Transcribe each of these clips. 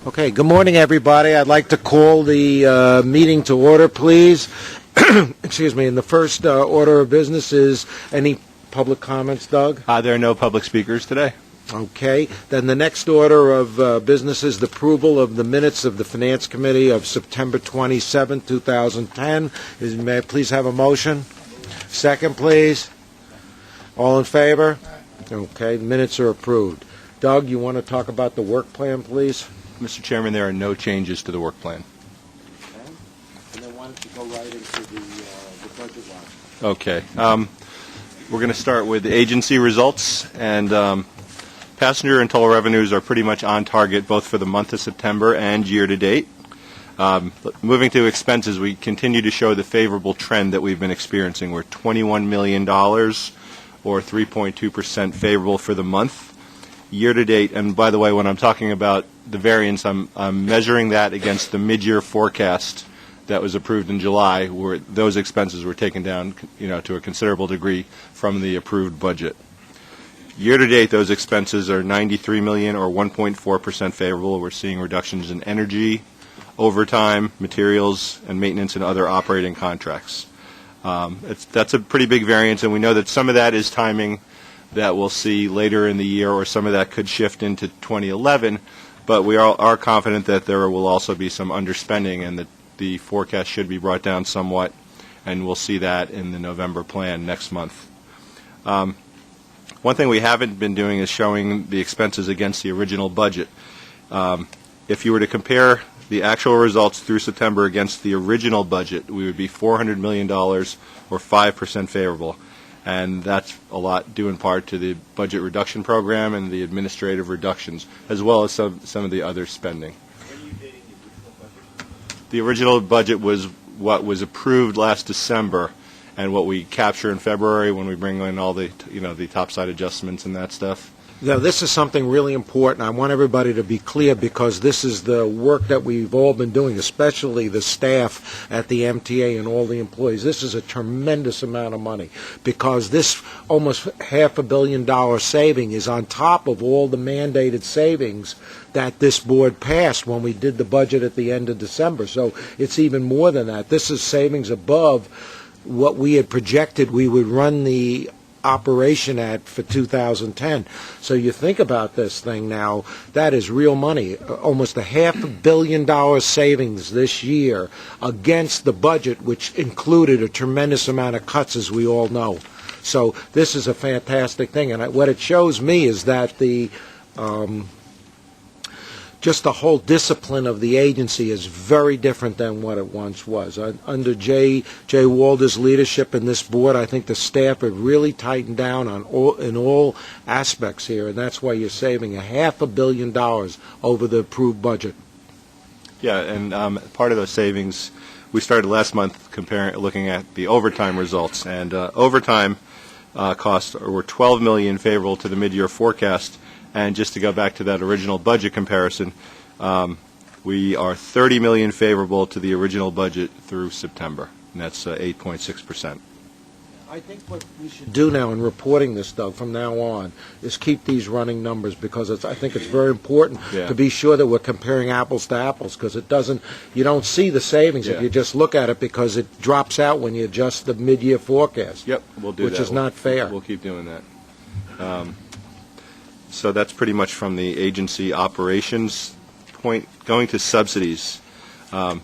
Okay, good morning, everybody. I'd like to call the meeting to order, please. Excuse me. And the first order of business is any public comments, Doug? There are no public speakers today. Okay. Then the next order of business is the approval of the minutes of the Finance Committee of September 27, 2010. May I please have a motion? Second, please. All in favor? Okay, minutes are approved. Doug, you want to talk about the work plan, please? Mr. Chairman, there are no changes to the work plan. Okay. And then why don't you go right into the budget line? Okay. We're going to start with the agency results, and passenger and toll revenues are pretty much on target both for the month of September and year-to-date. Moving to expenses, we continue to show the favorable trend that we've been experiencing. We're $21 million, or 3.2% favorable for the month. Year-to-date, and by the way, when I'm talking about the variance, I'm measuring that against the mid-year forecast that was approved in July, where those expenses were taken down, to a considerable degree from the approved budget. Year-to-date, those expenses are $93 million, or 1.4% favorable. We're seeing reductions in energy, overtime, materials, and maintenance and other operating contracts. That's a pretty big variance, and we know that some of that is timing that we'll see later in the year, or some of that could shift into 2011, but we are confident that there will also be some underspending and that the forecast should be brought down somewhat, and we'll see that in the November plan next month. One thing we haven't been doing is showing the expenses against the original budget. If you were to compare the actual results through September against the original budget, we would be $400 million, or 5% favorable. And that's a lot due in part to the budget reduction program and the administrative reductions, as well as some of the other spending. When are you dating the original budget? The original budget was what was approved last December, and what we capture in February when we bring in all the the topside adjustments and that stuff. Now, this is something really important. I want everybody to be clear, because this is the work that we've all been doing, especially the staff at the MTA and all the employees. This is a tremendous amount of money, because this almost $500 million saving is on top of all the mandated savings that this board passed when we did the budget at the end of December. So it's even more than that. This is savings above what we had projected we would run the operation at for 2010. So you think about this thing now, that is real money. Almost $500 million savings this year against the budget, which included a tremendous amount of cuts, as we all know. So this is a fantastic thing, and what it shows me is that just the whole discipline of the agency is very different than what it once was. Under Jay Walder's leadership in this board, I think the staff have really tightened down in all aspects here, and that's why you're saving $500 million over the approved budget. Yeah, and part of those savings, we started last month looking at the overtime results, and overtime costs were $12 million favorable to the mid-year forecast. And just to go back to that original budget comparison, we are $30 million favorable to the original budget through September, and that's 8.6%. I think what we should do now in reporting this, Doug, from now on, is keep these running numbers, because I think it's very important to be sure that we're comparing apples to apples, because you don't see the savings if you just look at it, because it drops out when you adjust the mid-year forecast. Yep, we'll do that. Which is not fair. We'll keep doing that. So that's pretty much from the agency operations point. Going to subsidies. Now,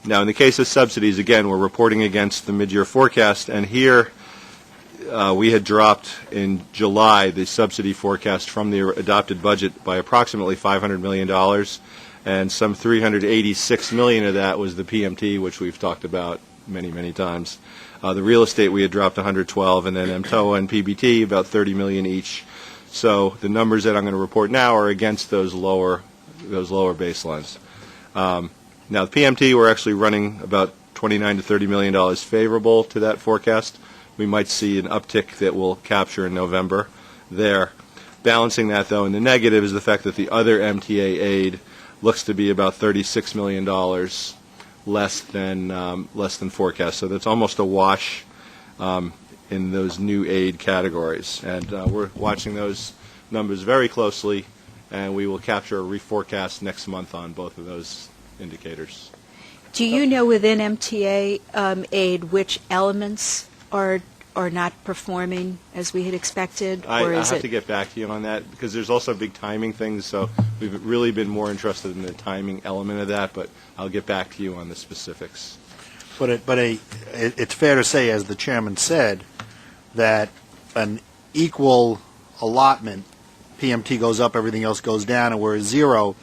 in the case of subsidies, again, we're reporting against the mid-year forecast, and here we had dropped in July the subsidy forecast from the adopted budget by approximately $500 million, and some $386 million of that was the PMT, which we've talked about many, many times. The real estate we had dropped 112, and then MTOA and PBT about $30 million each. So the numbers that I'm going to report now are against those lower baselines. Now the PMT, we're actually running about $29 to $30 million favorable to that forecast. We might see an uptick that we'll capture in November there. Balancing that, though, in the negative is the fact that the other MTA aid looks to be about $36 million less than forecast. So that's almost a wash in those new aid categories, and we're watching those numbers very closely, and we will capture a reforecast next month on both of those indicators. Do you know within MTA aid which elements are not performing as we had expected, I or is have it? to get back to you on that because there's also big timing things, so we've really been more interested in the timing element of that, but I'll get back to you on the specifics. But it's fair to say, as the chairman said, that an equal allotment, PMT goes up, everything else goes down, and whereas zero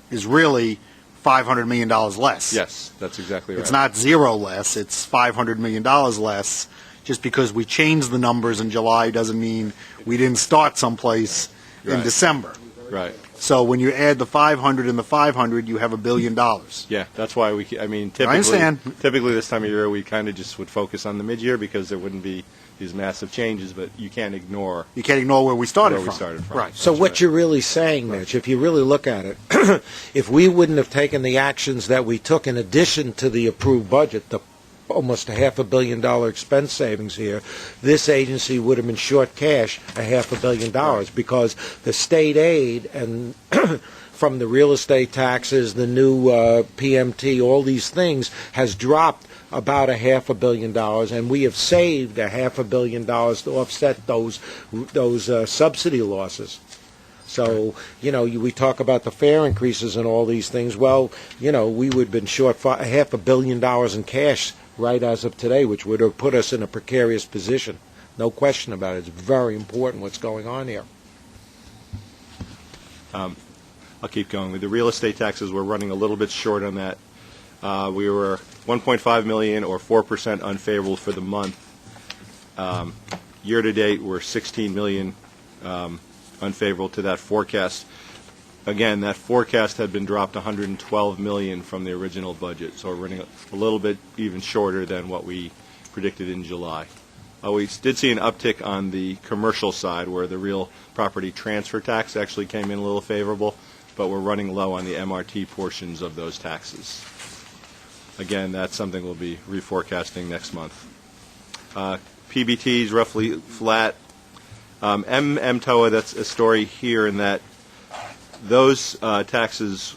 is really $500 million less. Yes, that's exactly right. It's not zero less, it's $500 million less. Just because we changed the numbers in July doesn't mean we didn't start someplace in Right. December. Right. So when you add the 500 and the 500, you have $1 billion. Yeah, that's why typically, understand. Typically this time of year we kind of just would focus on the mid-year because there wouldn't be these massive changes, but you can't ignore You can't ignore where we started where from. we started from. Right. So That's what right. you're really saying, Mitch, if you really look at it, if we wouldn't have taken the actions that we took in addition to the approved budget, the almost $500 million expense savings here, this agency would have been short cash $500 million because the state aid and from the real estate taxes, the new PMT, all these things has dropped about $500 million, and we have saved $500 million to offset those subsidy losses. So, we talk about the fare increases and all these things. Well, we would have been short $500 million in cash right as of today, which would have put us in a precarious position. No question about it. It's very important what's going on here. I'll keep going. With the real estate taxes, we're running a little bit short on that. We were $1.5 million or 4% unfavorable for the month. Year to date, we're $16 million unfavorable to that forecast. Again, that forecast had been dropped $112 million from the original budget, so we're running a little bit even shorter than what we predicted in July. We did see an uptick on the commercial side where the real property transfer tax actually came in a little favorable, but we're running low on the MRT portions of those taxes. Again, that's something we'll be reforecasting next month. PBT is roughly flat. MTOA, that's a story here in that those taxes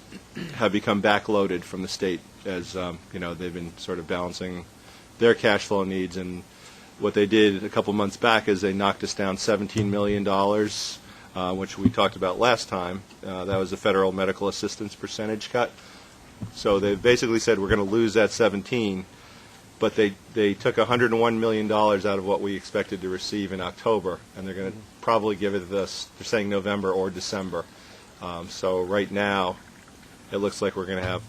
have become backloaded from the state as they've been sort of balancing their cash flow needs, and what they did a couple months back is they knocked us down $17 million, which we talked about last time. That was the federal medical assistance percentage cut. So they basically said we're going to lose that 17, but they took $101 million out of what we expected to receive in October, and they're going to probably give it this, they're saying November or December. So right now, it looks like we're going to have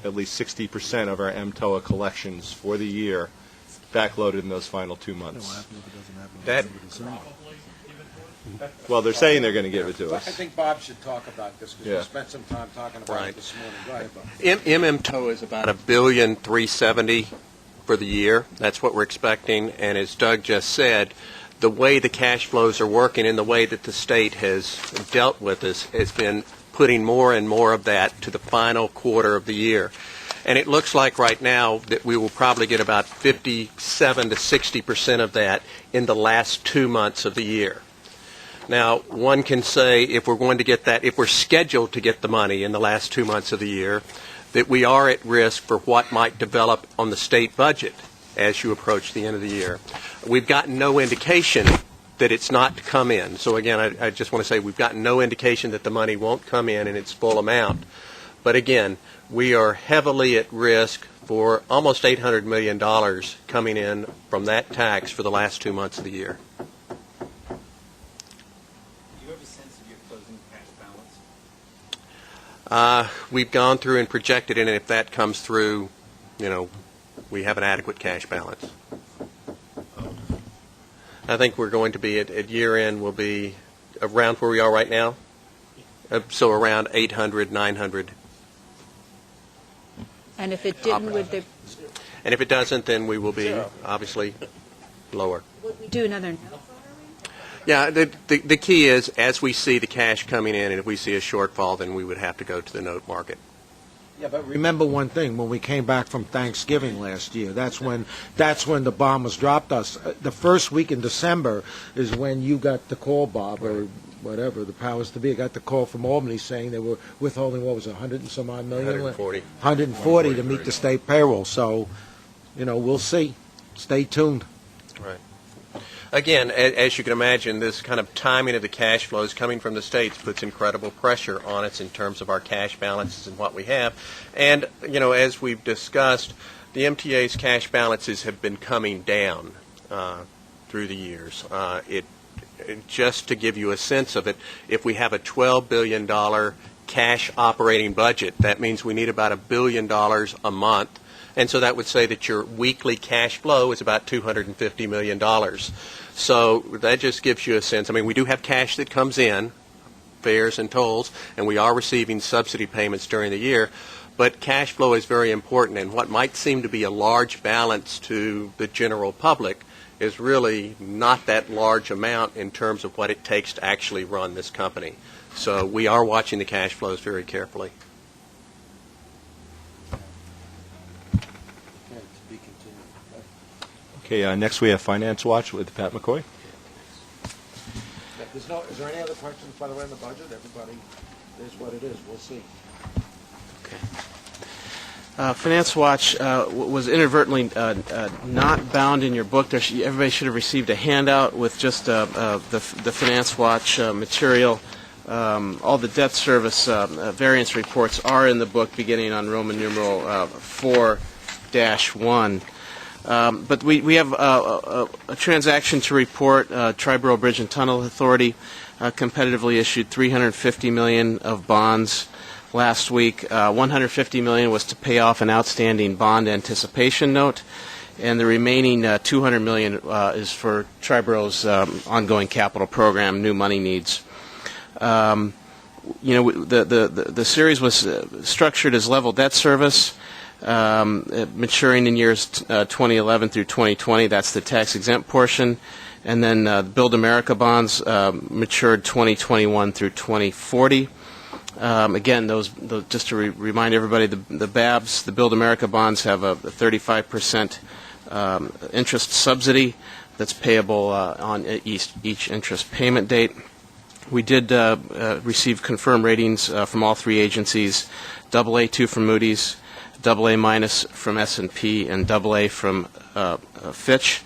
at least 60% of our MTOA collections for the year backloaded in those final 2 months. Well, they're saying they're going to give it to us. I think Bob should talk about this because Yeah. we spent some time talking about Right. it this morning. Go ahead, Bob. MMTO is about $1,370,000,000 for the year. That's what we're expecting. And as Doug just said, the way the cash flows are working and the way that the state has dealt with us has been putting more and more of that to the final quarter of the year. And it looks like right now that we will probably get about 57 to 60% of that in the last 2 months of the year. Now, one can say if we're going to get that, if we're scheduled to get the money in the last 2 months of the year, that we are at risk for what might develop on the state budget as you approach the end of the year. We've gotten no indication that it's not to come in. So again, I just want to say we've gotten no indication that the money won't come in its full amount. But again, we are heavily at risk for almost $800 million coming in from that tax for the last 2 months of the year. Do you have a sense of your closing cash balance? We've gone through and projected it, and if that comes through, we have an adequate cash balance. I think we're going to be at year end, we'll be around where we are right now. So around 800, 900. And if it didn't, would And if it doesn't, then we will be obviously lower. we do another note? Yeah, the key is as we see the cash coming in, and if we see a shortfall, then we would have to go to the note market. Yeah, but remember one thing, when we came back from Thanksgiving last year, that's when the bombers dropped us. The first week in December is when you got the call, Bob, or whatever, the powers to be, got the call from Albany saying they were withholding, what was it, 100 and some odd million? 140. 140 to meet the state payroll, so, we'll see. Stay tuned. Right. Again, as you can imagine, this kind of timing of the cash flows coming from the states puts incredible pressure on us in terms of our cash balances and what we have. And, as we've discussed, the MTA's cash balances have been coming down through the years. Just to give you a sense of it, if we have a $12 billion cash operating budget, that means we need about $1 billion a month. And so that would say that your weekly cash flow is about $250 million. So that just gives you a sense. I mean, we do have cash that comes in, fares and tolls, and we are receiving subsidy payments during the year. But cash flow is very important, and what might seem to be a large balance to the general public is really not that large amount in terms of what it takes to actually run this company. So we are watching the cash flows very carefully. Okay, next we have Finance Watch with Pat McCoy. Is there any other questions, by the way, in the budget? Everybody is what it is. We'll see. Finance Watch was inadvertently not bound in your book. Everybody should have received a handout with just the Finance Watch material. All the debt service variance reports are in the book, beginning on Roman numeral 4-1. But we have a transaction to report. Triborough Bridge and Tunnel Authority competitively issued $350 million of bonds last week. $150 million was to pay off an outstanding bond anticipation note, and the remaining $200 million is for Triborough's ongoing capital program, new money needs. The series was structured as level debt service. Maturing in years 2011 through 2020, that's the tax-exempt portion. And then Build America bonds matured 2021 through 2040. Again, those just to remind everybody, the BABs, the Build America bonds, have a 35% interest subsidy that's payable on each interest payment date. We did receive confirmed ratings from all three agencies, AA2 from Moody's, AA- from S&P, and AA from Fitch.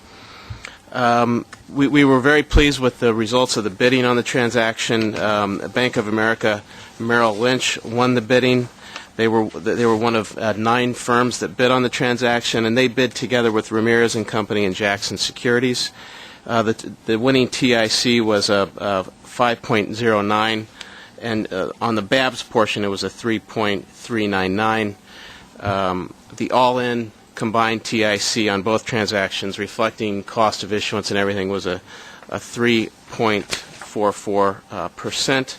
We were very pleased with the results of the bidding on the transaction. Bank of America Merrill Lynch won the bidding. They were one of 9 firms that bid on the transaction, and they bid together with Ramirez and Company and Jackson Securities. The winning TIC was a 5.09, and on the BABS portion it was a 3.399. The all-in combined TIC on both transactions, reflecting cost of issuance and everything, was a 3.44%.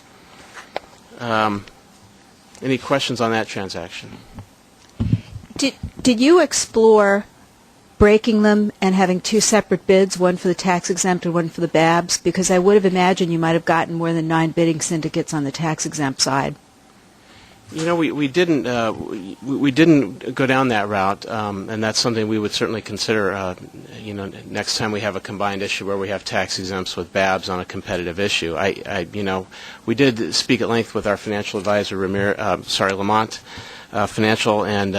Any questions on that transaction? Did you explore breaking them and having 2 separate bids, one for the tax-exempt and one for the BABs? Because I would have imagined you might have gotten more than 9 bidding syndicates on the tax-exempt side. We didn't go down that route, and that's something we would certainly consider. Next time we have a combined issue where we have tax exempts with BABs on a competitive issue. We did speak at length with our financial advisor, Lamont Financial, and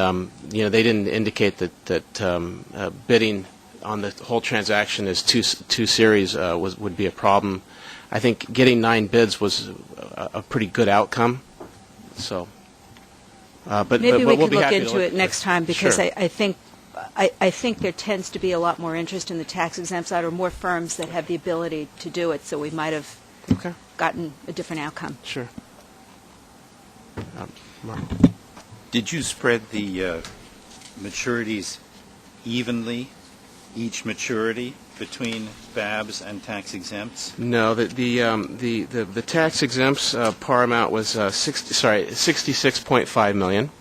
they didn't indicate that bidding on the whole transaction as two series would be a problem. I think getting 9 bids was a pretty good outcome. So. But maybe we we'll could be look happy into it next time, because Sure. I think there tends to be a lot more interest in the tax-exempt side, or more firms that have the ability to do it, so we might have gotten a different outcome. Sure. Mark. Did you spread the maturities evenly, each maturity, between BABs and tax exempts? No, the tax exempts par amount was 66.5 million,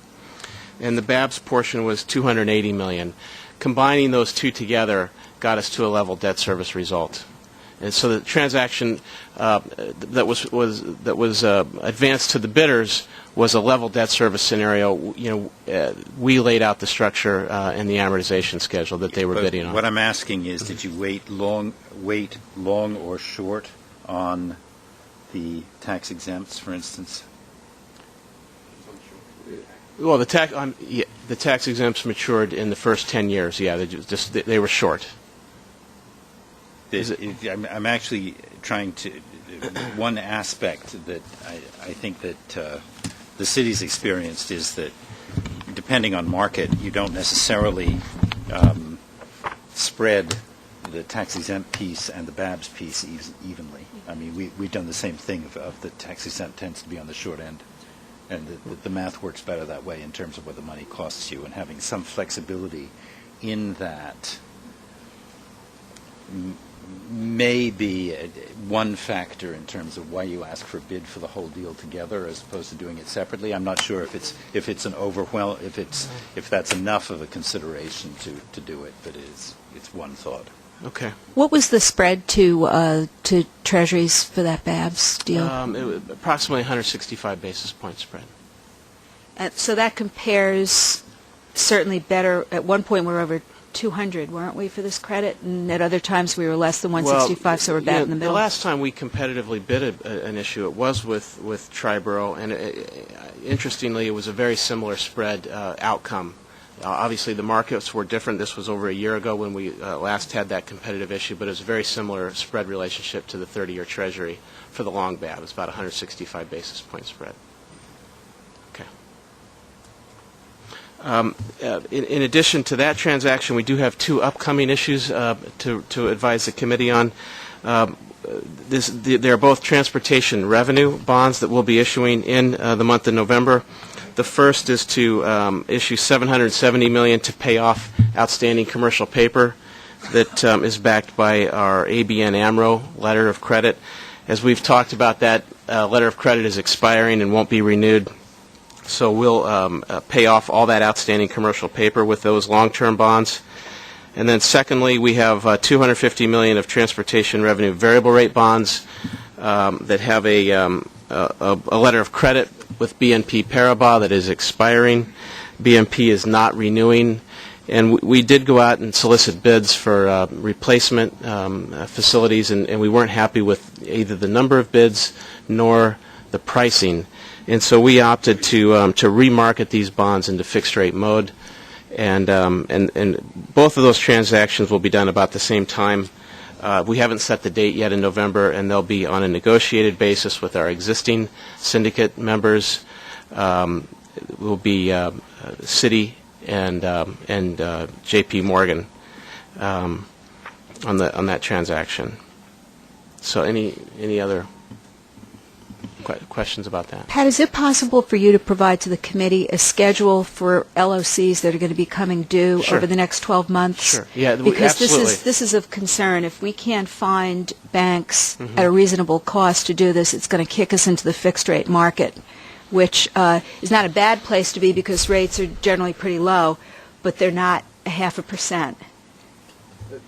and the BABs portion was 280 million. Combining those two together got us to a level debt service result. And so the transaction that was advanced to the bidders was a level debt service scenario. We laid out the structure and the amortization schedule that they were bidding on. What I'm asking is, did you wait long or short on the tax exempts, for instance? Well, the tax exempts matured in the first 10 years. Yeah, they were short. I'm actually trying to. One aspect that I think that the city's experienced is that, depending on market, you don't necessarily spread the tax exempt piece and the BABS piece evenly. I mean, we've done the same thing. Of the tax exempt tends to be on the short end, and the math works better that way in terms of what the money costs you, and having some flexibility in that may be one factor in terms of why you ask for a bid for the whole deal together as opposed to doing it separately. I'm not sure if it's an overwhelm, if that's enough of a consideration to do it, but it's one thought. Okay. What was the spread to Treasuries for that BABS deal? It was approximately 165 basis point spread. So that compares certainly better. At one point, we were over 200, weren't we, for this credit? And at other times, we were less than 165, so we're about in the middle. The last time we competitively bid an issue, it was with Triborough, and interestingly, it was a very similar spread outcome. Obviously, the markets were different. This was over a year ago when we last had that competitive issue, but it was a very similar spread relationship to the 30-year Treasury for the long BAB. It was about 165 basis point spread. In addition to that transaction, we do have two upcoming issues to advise the committee on. They're both transportation revenue bonds that we'll be issuing in the month of November. The first is to issue $770 million to pay off outstanding commercial paper that is backed by our ABN AMRO letter of credit. As we've talked about, that letter of credit is expiring and won't be renewed. So we'll pay off all that outstanding commercial paper with those long-term bonds. And then secondly, we have $250 million of transportation revenue variable rate bonds that have a letter of credit with BNP Paribas that is expiring. BNP is not renewing. And we did go out and solicit bids for replacement facilities, and we weren't happy with either the number of bids nor the pricing. And so we opted to remarket these bonds into fixed rate mode, and both of those transactions will be done about the same time. We haven't set the date yet in November, and they'll be on a negotiated basis with our existing syndicate members. Will be Citi and J.P. Morgan on that transaction. So any other questions about that? Pat, is it possible for you to provide to the committee a schedule for LOCs that are going to be coming due Sure. over the next 12 months? Sure. Yeah, because absolutely. this is of concern. If we can't find banks at a reasonable cost to do this, it's going to kick us into the fixed rate market, which is not a bad place to be because rates are generally pretty low, but they're not 0.5%.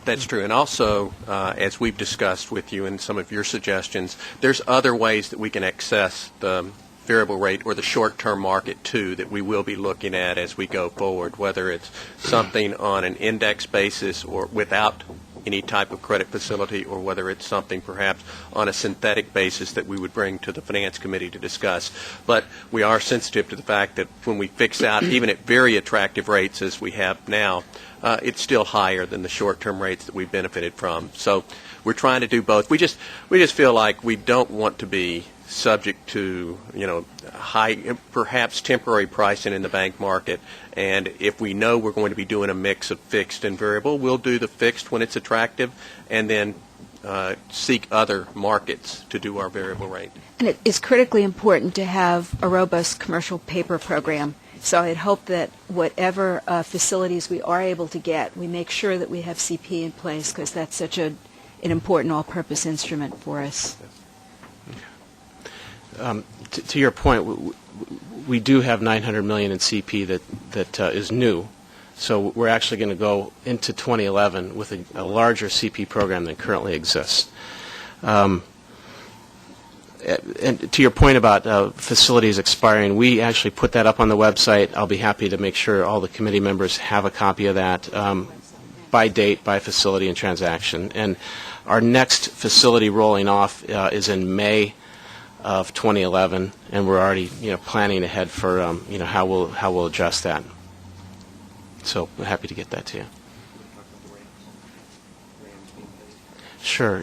That's true. And also, as we've discussed with you in some of your suggestions, there's other ways that we can access the variable rate or the short-term market, too, that we will be looking at as we go forward, whether it's something on an index basis or without any type of credit facility, or whether it's something perhaps on a synthetic basis that we would bring to the Finance Committee to discuss. But we are sensitive to the fact that when we fix out, even at very attractive rates as we have now, it's still higher than the short-term rates that we've benefited from. So we're trying to do both. We just feel like we don't want to be subject to, high, perhaps temporary pricing in the bank market. And if we know we're going to be doing a mix of fixed and variable, we'll do the fixed when it's attractive, and then seek other markets to do our variable rate. And it is critically important to have a robust commercial paper program. So I'd hope that whatever facilities we are able to get, we make sure that we have CP in place, because that's such an important all-purpose instrument for us. To your point, we do have $900 million in CP that is new. So we're actually going to go into 2011 with a larger CP program than currently exists. And to your point about facilities expiring, we actually put that up on the website. I'll be happy to make sure all the committee members have a copy of that by date, by facility, and transaction. And our next facility rolling off is in May of 2011, and we're already planning ahead for how we'll adjust that. So we're happy to get that to you. Sure.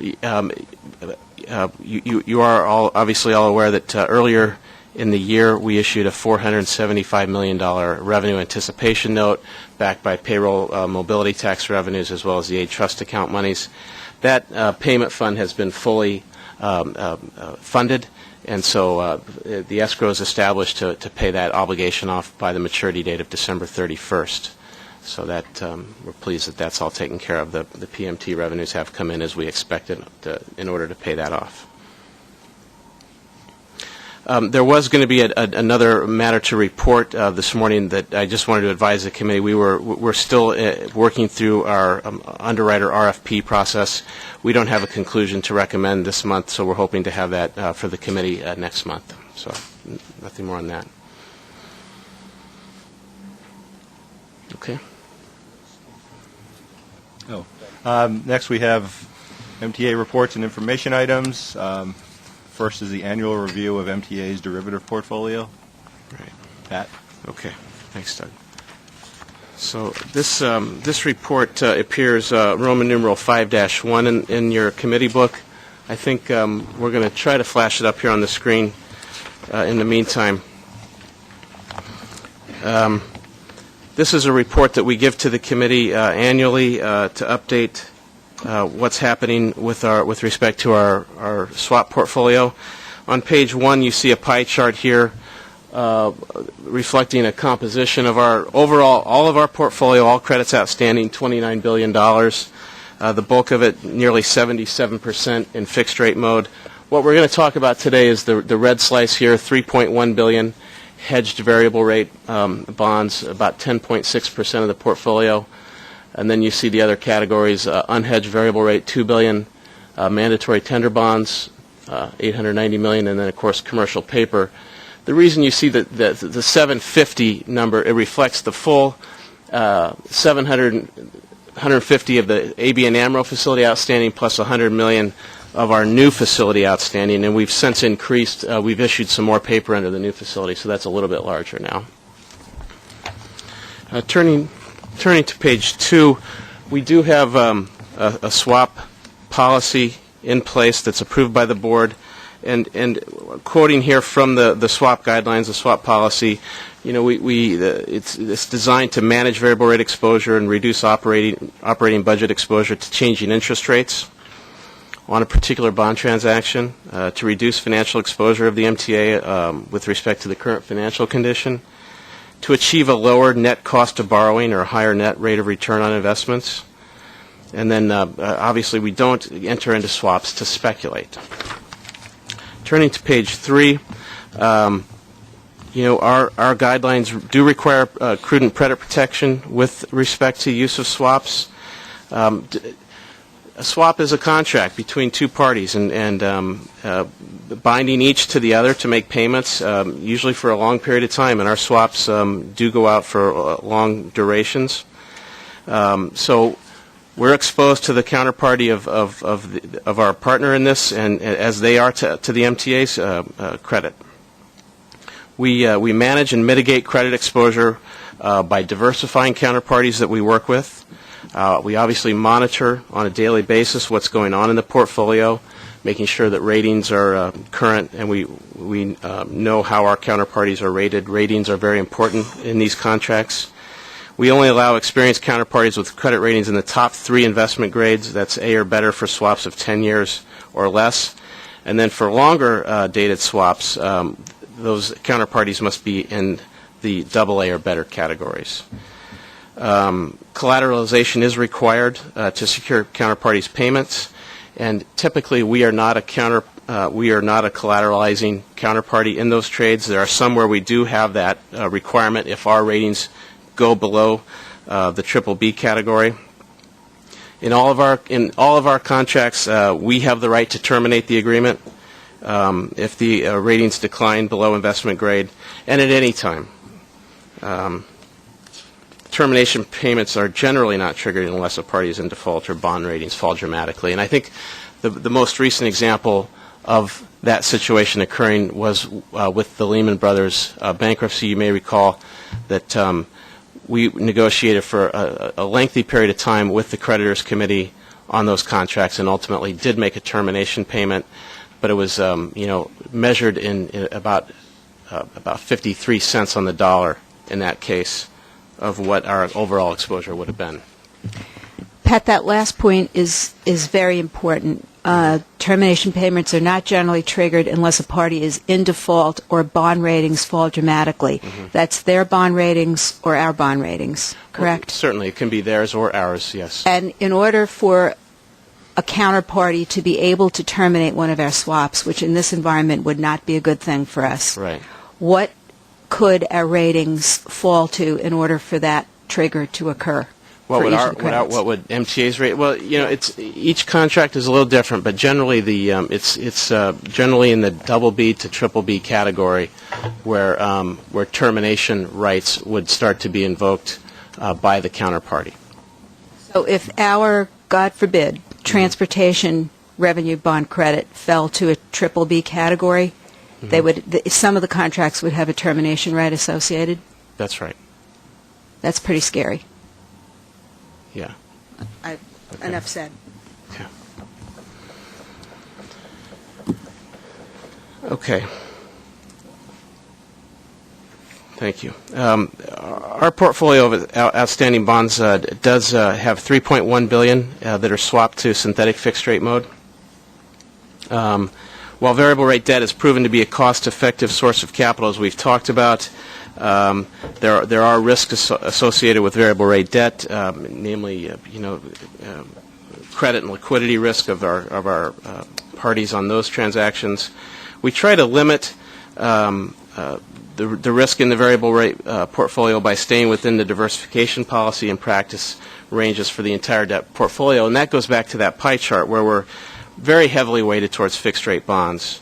You are all obviously all aware that earlier in the year we issued a $475 million revenue anticipation note backed by payroll mobility tax revenues as well as the aid trust account monies. That payment fund has been fully funded, and so the escrow is established to pay that obligation off by the maturity date of December 31st. So that we're pleased that that's all taken care of. The PMT revenues have come in as we expected in order to pay that off. There was going to be another matter to report this morning that I just wanted to advise the committee. We're still working through our underwriter RFP process. We don't have a conclusion to recommend this month, so we're hoping to have that for the committee next month. So nothing more on that. Okay. Next we have MTA Reports and Information items. First is the annual review of MTA's derivative portfolio. Right. Pat? Okay. Thanks, Doug. So this report appears Roman numeral 5-1 in your committee book. I think we're going to try to flash it up here on the screen in the meantime. This is a report that we give to the committee annually to update what's happening with respect to our swap portfolio. On page 1, you see a pie chart here reflecting a composition of our overall, all of our portfolio, all credits outstanding, $29 billion. The bulk of it, nearly 77% in fixed rate mode. What we're going to talk about today is the red slice here, $3.1 billion. Hedged variable rate bonds, about 10.6% of the portfolio. And then you see the other categories, unhedged variable rate, $2 billion, mandatory tender bonds, $890 million, and then, of course, commercial paper. The reason you see the 750 number, it reflects the full 150 of the ABN AMRO facility outstanding plus $100 million of our new facility outstanding, and we've since increased, we've issued some more paper under the new facility, so that's a little bit larger now. Turning to page 2, we do have a swap policy in place that's approved by the board, and quoting here from the swap guidelines, the swap policy, it's designed to manage variable rate exposure and reduce operating budget exposure to changing interest rates on a particular bond transaction, to reduce financial exposure of the MTA with respect to the current financial condition, to achieve a lower net cost of borrowing or a higher net rate of return on investments, and then obviously we don't enter into swaps to speculate. Turning to page 3, our guidelines do require prudent credit protection with respect to use of swaps. A swap is a contract between two parties and binding each to the other to make payments, usually for a long period of time, and our swaps do go out for long durations. So we're exposed to the counterparty of our partner in this, and as they are to the MTA's credit. We manage and mitigate credit exposure by diversifying counterparties that we work with. We obviously monitor on a daily basis what's going on in the portfolio, making sure that ratings are current, and we know how our counterparties are rated. Ratings are very important in these contracts. We only allow experienced counterparties with credit ratings in the top 3 investment grades. That's A or better for swaps of 10 years or less. And then for longer dated swaps, those counterparties must be in the AA or better categories. Collateralization is required to secure counterparties' payments, and typically we are not a collateralizing counterparty in those trades. There are some where we do have that requirement if our ratings go below the BBB category. In all of our contracts, we have the right to terminate the agreement if the ratings decline below investment grade, and at any time. Termination payments are generally not triggered unless a party is in default or bond ratings fall dramatically. And I think the most recent example of that situation occurring was with the Lehman Brothers bankruptcy. You may recall that we negotiated for a lengthy period of time with the creditors committee on those contracts and ultimately did make a termination payment, but it was measured in about 53 cents on the dollar in that case of what our overall exposure would have been. Pat, that last point is very important. Termination payments are not generally triggered unless a party is in default or bond ratings fall dramatically. Mm-hmm. That's their bond ratings or our bond ratings, correct? Well, certainly. It can be theirs or ours, yes. And in order for a counterparty to be able to terminate one of our swaps, which in this environment would not be a good thing for us, right, what could our ratings fall to in order for that trigger to occur? What would MTA's rate? Well, it's each contract is a little different, but generally it's generally in the BB to BBB category, where termination rights would start to be invoked by the counterparty. So if our, God forbid, transportation revenue bond credit fell to a BBB category, they would some of the contracts would have a termination right associated? That's right. That's pretty scary. Yeah. Okay. Enough said. Yeah. Okay. Thank you. Our portfolio of outstanding bonds does have $3.1 billion that are swapped to synthetic fixed rate mode. While variable rate debt has proven to be a cost-effective source of capital, as we've talked about, there are risks associated with variable rate debt, namely, credit and liquidity risk of our parties on those transactions. We try to limit the risk in the variable rate portfolio by staying within the diversification policy and practice ranges for the entire debt portfolio, and that goes back to that pie chart where we're very heavily weighted towards fixed rate bonds.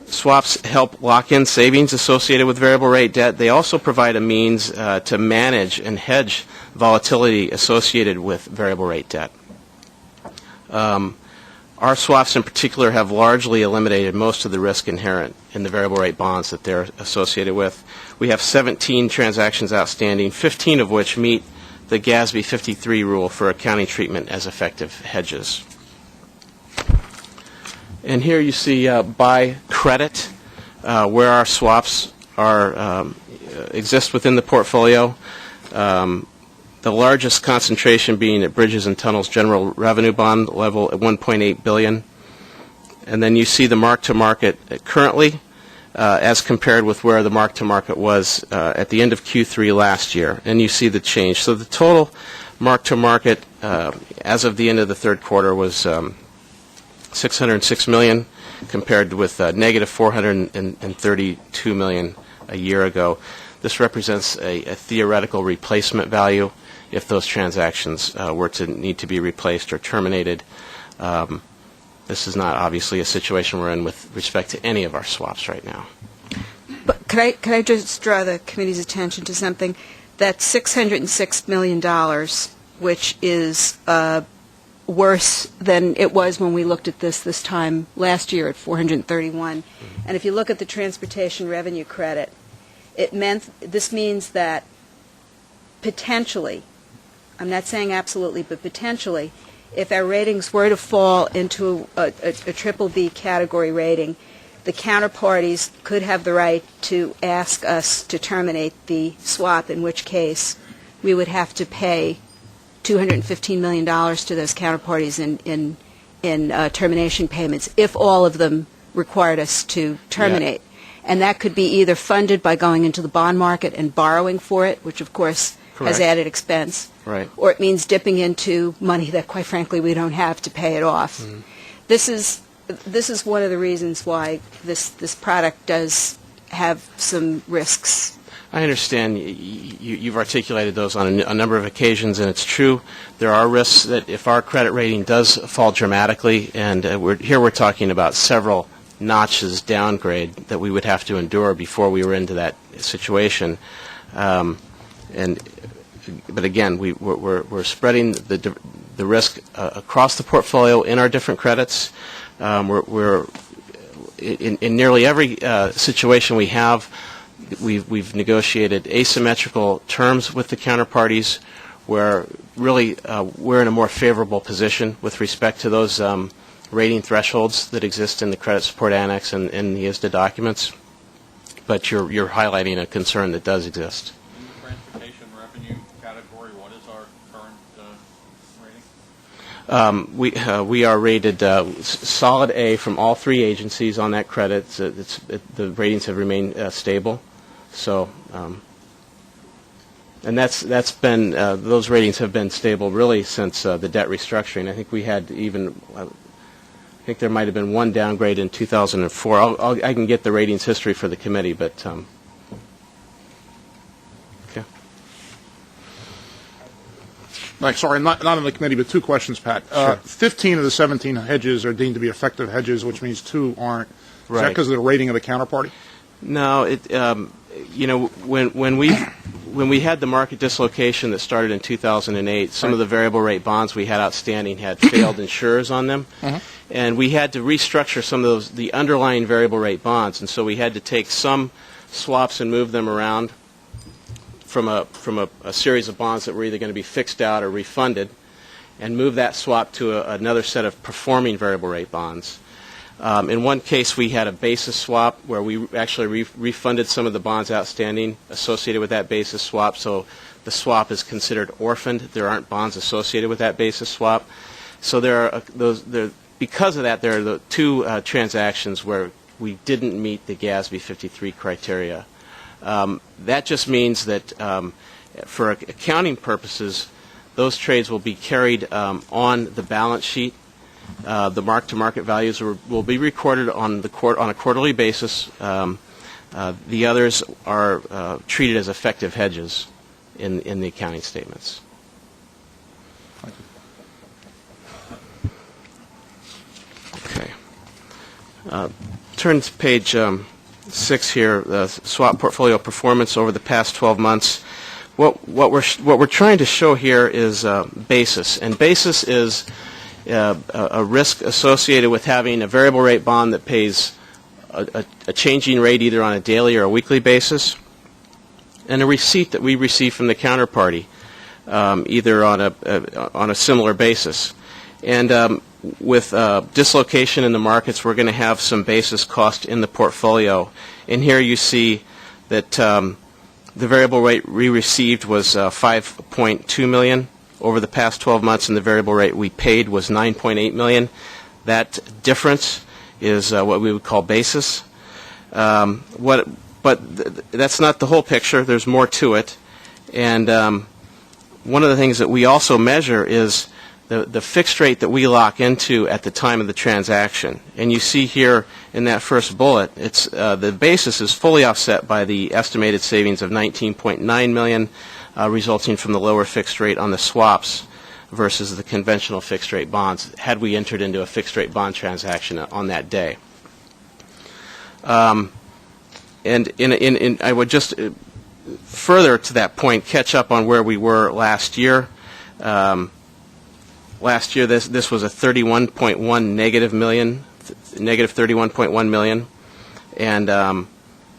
Swaps help lock in savings associated with variable rate debt. They also provide a means to manage and hedge volatility associated with variable rate debt. Our swaps in particular have largely eliminated most of the risk inherent in the variable rate bonds that they're associated with. We have 17 transactions outstanding, 15 of which meet the GASB 53 rule for accounting treatment as effective hedges. And here you see by credit where our swaps exist within the portfolio. The largest concentration being at Bridges and Tunnels General Revenue Bond level at $1.8 billion. And then you see the mark-to-market currently as compared with where the mark-to-market was at the end of Q3 last year. And you see the change. So the total mark-to-market as of the end of the third quarter was $606 million compared with negative $432 million a year ago. This represents a theoretical replacement value if those transactions were to need to be replaced or terminated. This is not obviously a situation we're in with respect to any of our swaps right now. But could I just draw the committee's attention to something? That $606 million, which is worse than it was when we looked at this time last year at 431. And if you look at the transportation revenue credit, this means that potentially, I'm not saying absolutely, but potentially, if our ratings were to fall into a BBB category rating, the counterparties could have the right to ask us to terminate the swap, in which case we would have to pay $215 million to those counterparties in termination payments if all of them required us to terminate. Yeah. And that could be either funded by going into the bond market and borrowing for it, which of course Correct. has added expense, right. Or it means dipping into money that quite frankly we don't have to pay it off. Mm-hmm. This is one of the reasons why this product does have some risks I understand you've articulated those on a number of occasions, and it's true. There are risks that if our credit rating does fall dramatically, and we're talking about several notches downgrade that we would have to endure before we were into that situation. But again, we're spreading the risk across the portfolio in our different credits. We're in nearly every situation we have. We've negotiated asymmetrical terms with the counterparties where really we're in a more favorable position with respect to those rating thresholds that exist in the credit support annex and in the ISDA documents. But you're highlighting a concern that does exist. In the transportation revenue category, what is our current rating? We are rated solid A from all three agencies on that credit. The ratings have remained stable. So, and that's been those ratings have been stable really since the debt restructuring. I think we had I think there might have been one downgrade in 2004. I can get the ratings history for the committee, but okay. Right, sorry, not on the committee, but two questions, Pat. Sure. 15 of the 17 hedges are deemed to be effective hedges, which means 2 aren't. Is that because of the rating of the counterparty? No, when we had the market dislocation that started in 2008, some of the variable rate bonds we had outstanding had failed insurers on them, and we had to restructure some of the underlying variable rate bonds, and so we had to take some swaps and move them around from a series of bonds that were either going to be fixed out or refunded, and move that swap to another set of performing variable rate bonds. In one case, we had a basis swap where we actually refunded some of the bonds outstanding associated with that basis swap, so the swap is considered orphaned. There aren't bonds associated with that basis swap. So because of that, there are the 2 transactions where we didn't meet the GASB 53 criteria. That just means that for accounting purposes, those trades will be carried on the balance sheet. The mark-to-market values will be recorded on a quarterly basis. The others are treated as effective hedges in the accounting statements. Okay. Turn to page 6 here. Swap portfolio performance over the past 12 months. What we're trying to show here is basis, and basis is a risk associated with having a variable rate bond that pays a changing rate either on a daily or a weekly basis, and a receipt that we receive from the counterparty either on a similar basis. And with dislocation in the markets, we're going to have some basis cost in the portfolio. And here you see that the variable rate we received was $5.2 million. Over the past 12 months, and the variable rate we paid was $9.8 million. That difference is what we would call basis. But that's not the whole picture. There's more to it. And one of the things that we also measure is the fixed rate that we lock into at the time of the transaction. And you see here in that first bullet, it's the basis is fully offset by the estimated savings of $19.9 million. Resulting from the lower fixed rate on the swaps versus the conventional fixed rate bonds, had we entered into a fixed rate bond transaction on that day. And I would just further to that point catch up on where we were last year. Last year this was a negative $31.1 million,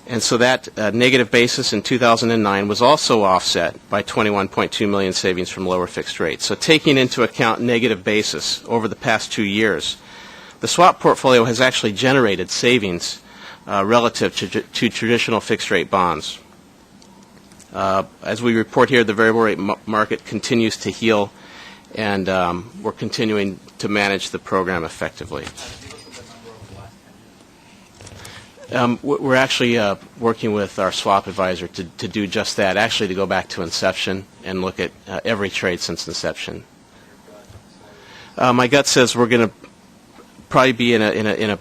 and so that negative basis in 2009 was also offset by $21.2 million savings from lower fixed rates. So taking into account negative basis over the past 2 years, the swap portfolio has actually generated savings relative to traditional fixed rate bonds. As we report here, the variable rate market continues to heal, and we're continuing to manage the program effectively. We're actually working with our swap advisor to do just that, actually to go back to inception and look at every trade since inception. My gut says we're going to probably be in a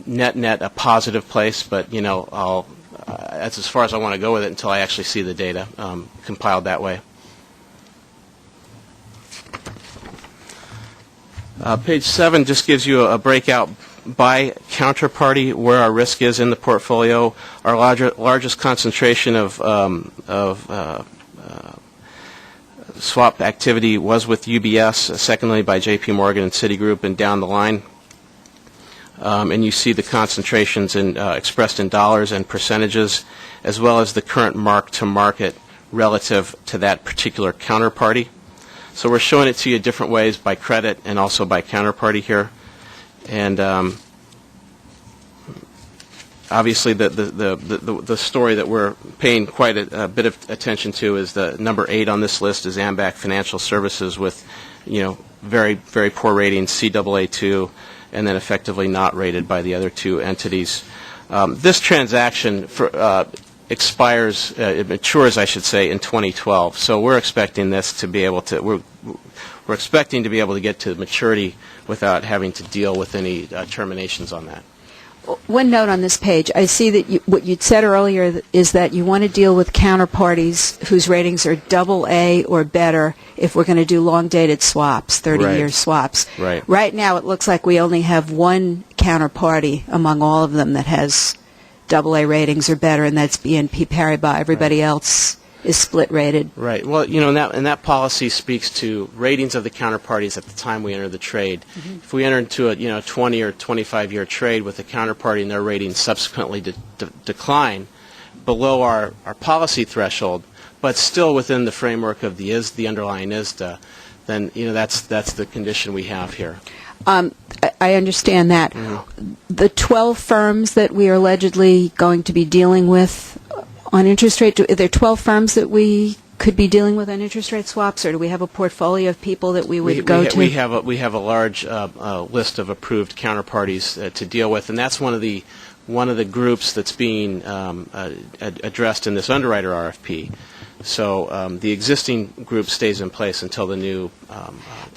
net a positive place, but that's as far as I want to go with it until I actually see the data compiled that way. Page 7 just gives you a breakout by counterparty where our risk is in the portfolio. Our largest concentration of swap activity was with UBS, secondly by JP Morgan and Citigroup, and down the line. And you see the concentrations expressed in dollars and percentages, as well as the current mark-to-market relative to that particular counterparty. So we're showing it to you different ways, by credit and also by counterparty here. And obviously the story that we're paying quite a bit of attention to is the number 8 on this list is Ambac Financial Services with, very, very poor ratings, CAA2, and then effectively not rated by the other 2 entities. This transaction expires, it matures, I should say, in 2012. So we're expecting this to be able to, we're expecting to be able to get to maturity without having to deal with any terminations on that. One note on this page, I see that what you'd said earlier is that you want to deal with counterparties whose ratings are AA or better if we're going to do long-dated swaps, 30-year swaps. Right. Right now it looks like we only have one counterparty among all of them that has AA ratings or better, and that's BNP Paribas. Everybody else is split rated. Right. Well, and that policy speaks to ratings of the counterparties at the time we enter the trade. Mm-hmm. If we enter into a 20 or 25-year trade with a counterparty and their ratings subsequently decline below our policy threshold, but still within the framework of the underlying ISDA, then that's the condition we have here. I understand that. Mm-hmm. The 12 firms that we are allegedly going to be dealing with on interest rate, are there 12 firms that we could be dealing with on interest rate swaps, or do we have a portfolio of people that we would go to? We have a large list of approved counterparties to deal with, and that's one of the groups that's being addressed in this underwriter RFP. So the existing group stays in place until the new.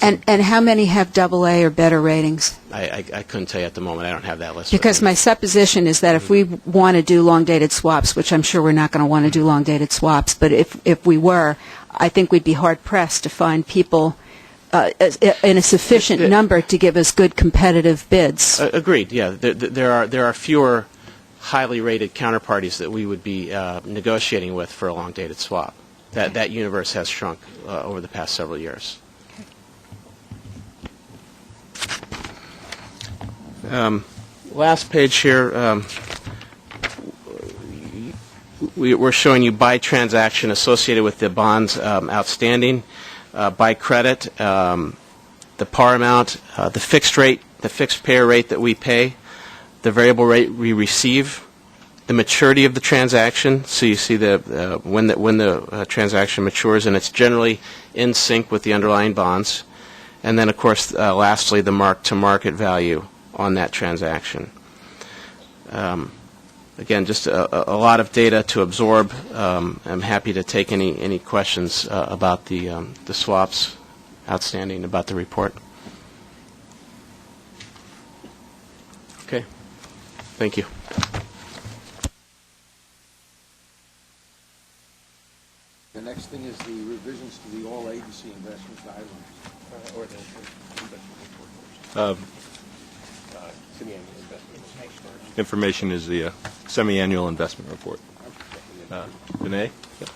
And how many have AA or better ratings? I couldn't tell you at the moment. I don't have that list. Because my supposition is that if we want to do long-dated swaps, which I'm sure we're not going to want to do long-dated swaps, but if we were, I think we'd be hard-pressed to find people in a sufficient number to give us good competitive bids. Agreed. Yeah, there are fewer highly rated counterparties that we would be negotiating with for a long-dated swap. That universe has shrunk over the past several years. Last page here, we're showing you by transaction associated with the bonds outstanding, by credit, the par amount, the fixed payer rate that we pay, the variable rate we receive, the maturity of the transaction. So you see when the transaction matures, and it's generally in sync with the underlying bonds. And then, of course, lastly, the mark-to-market value on that transaction. Again, just a lot of data to absorb. I'm happy to take any questions about the swaps outstanding, about the report. Okay. Thank you. The next thing is the revisions to the all-agency investment guidelines. Or the investment report. Semi-annual investment. Information is the semi-annual investment report. Vinay? Yep.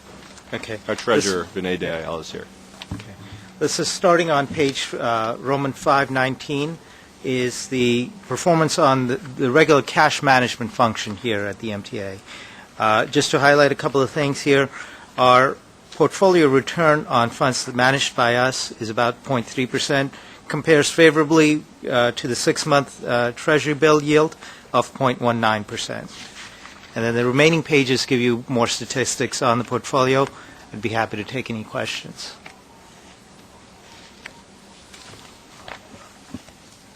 Okay. Our treasurer, Vinay Dayal, is here. Okay. This is starting on page Roman 519 is the performance on the regular cash management function here at the MTA. Just to highlight a couple of things here, our portfolio return on funds managed by us is about 0.3%, compares favorably to the 6-month Treasury bill yield of 0.19%. And then the remaining pages give you more statistics on the portfolio. I'd be happy to take any questions.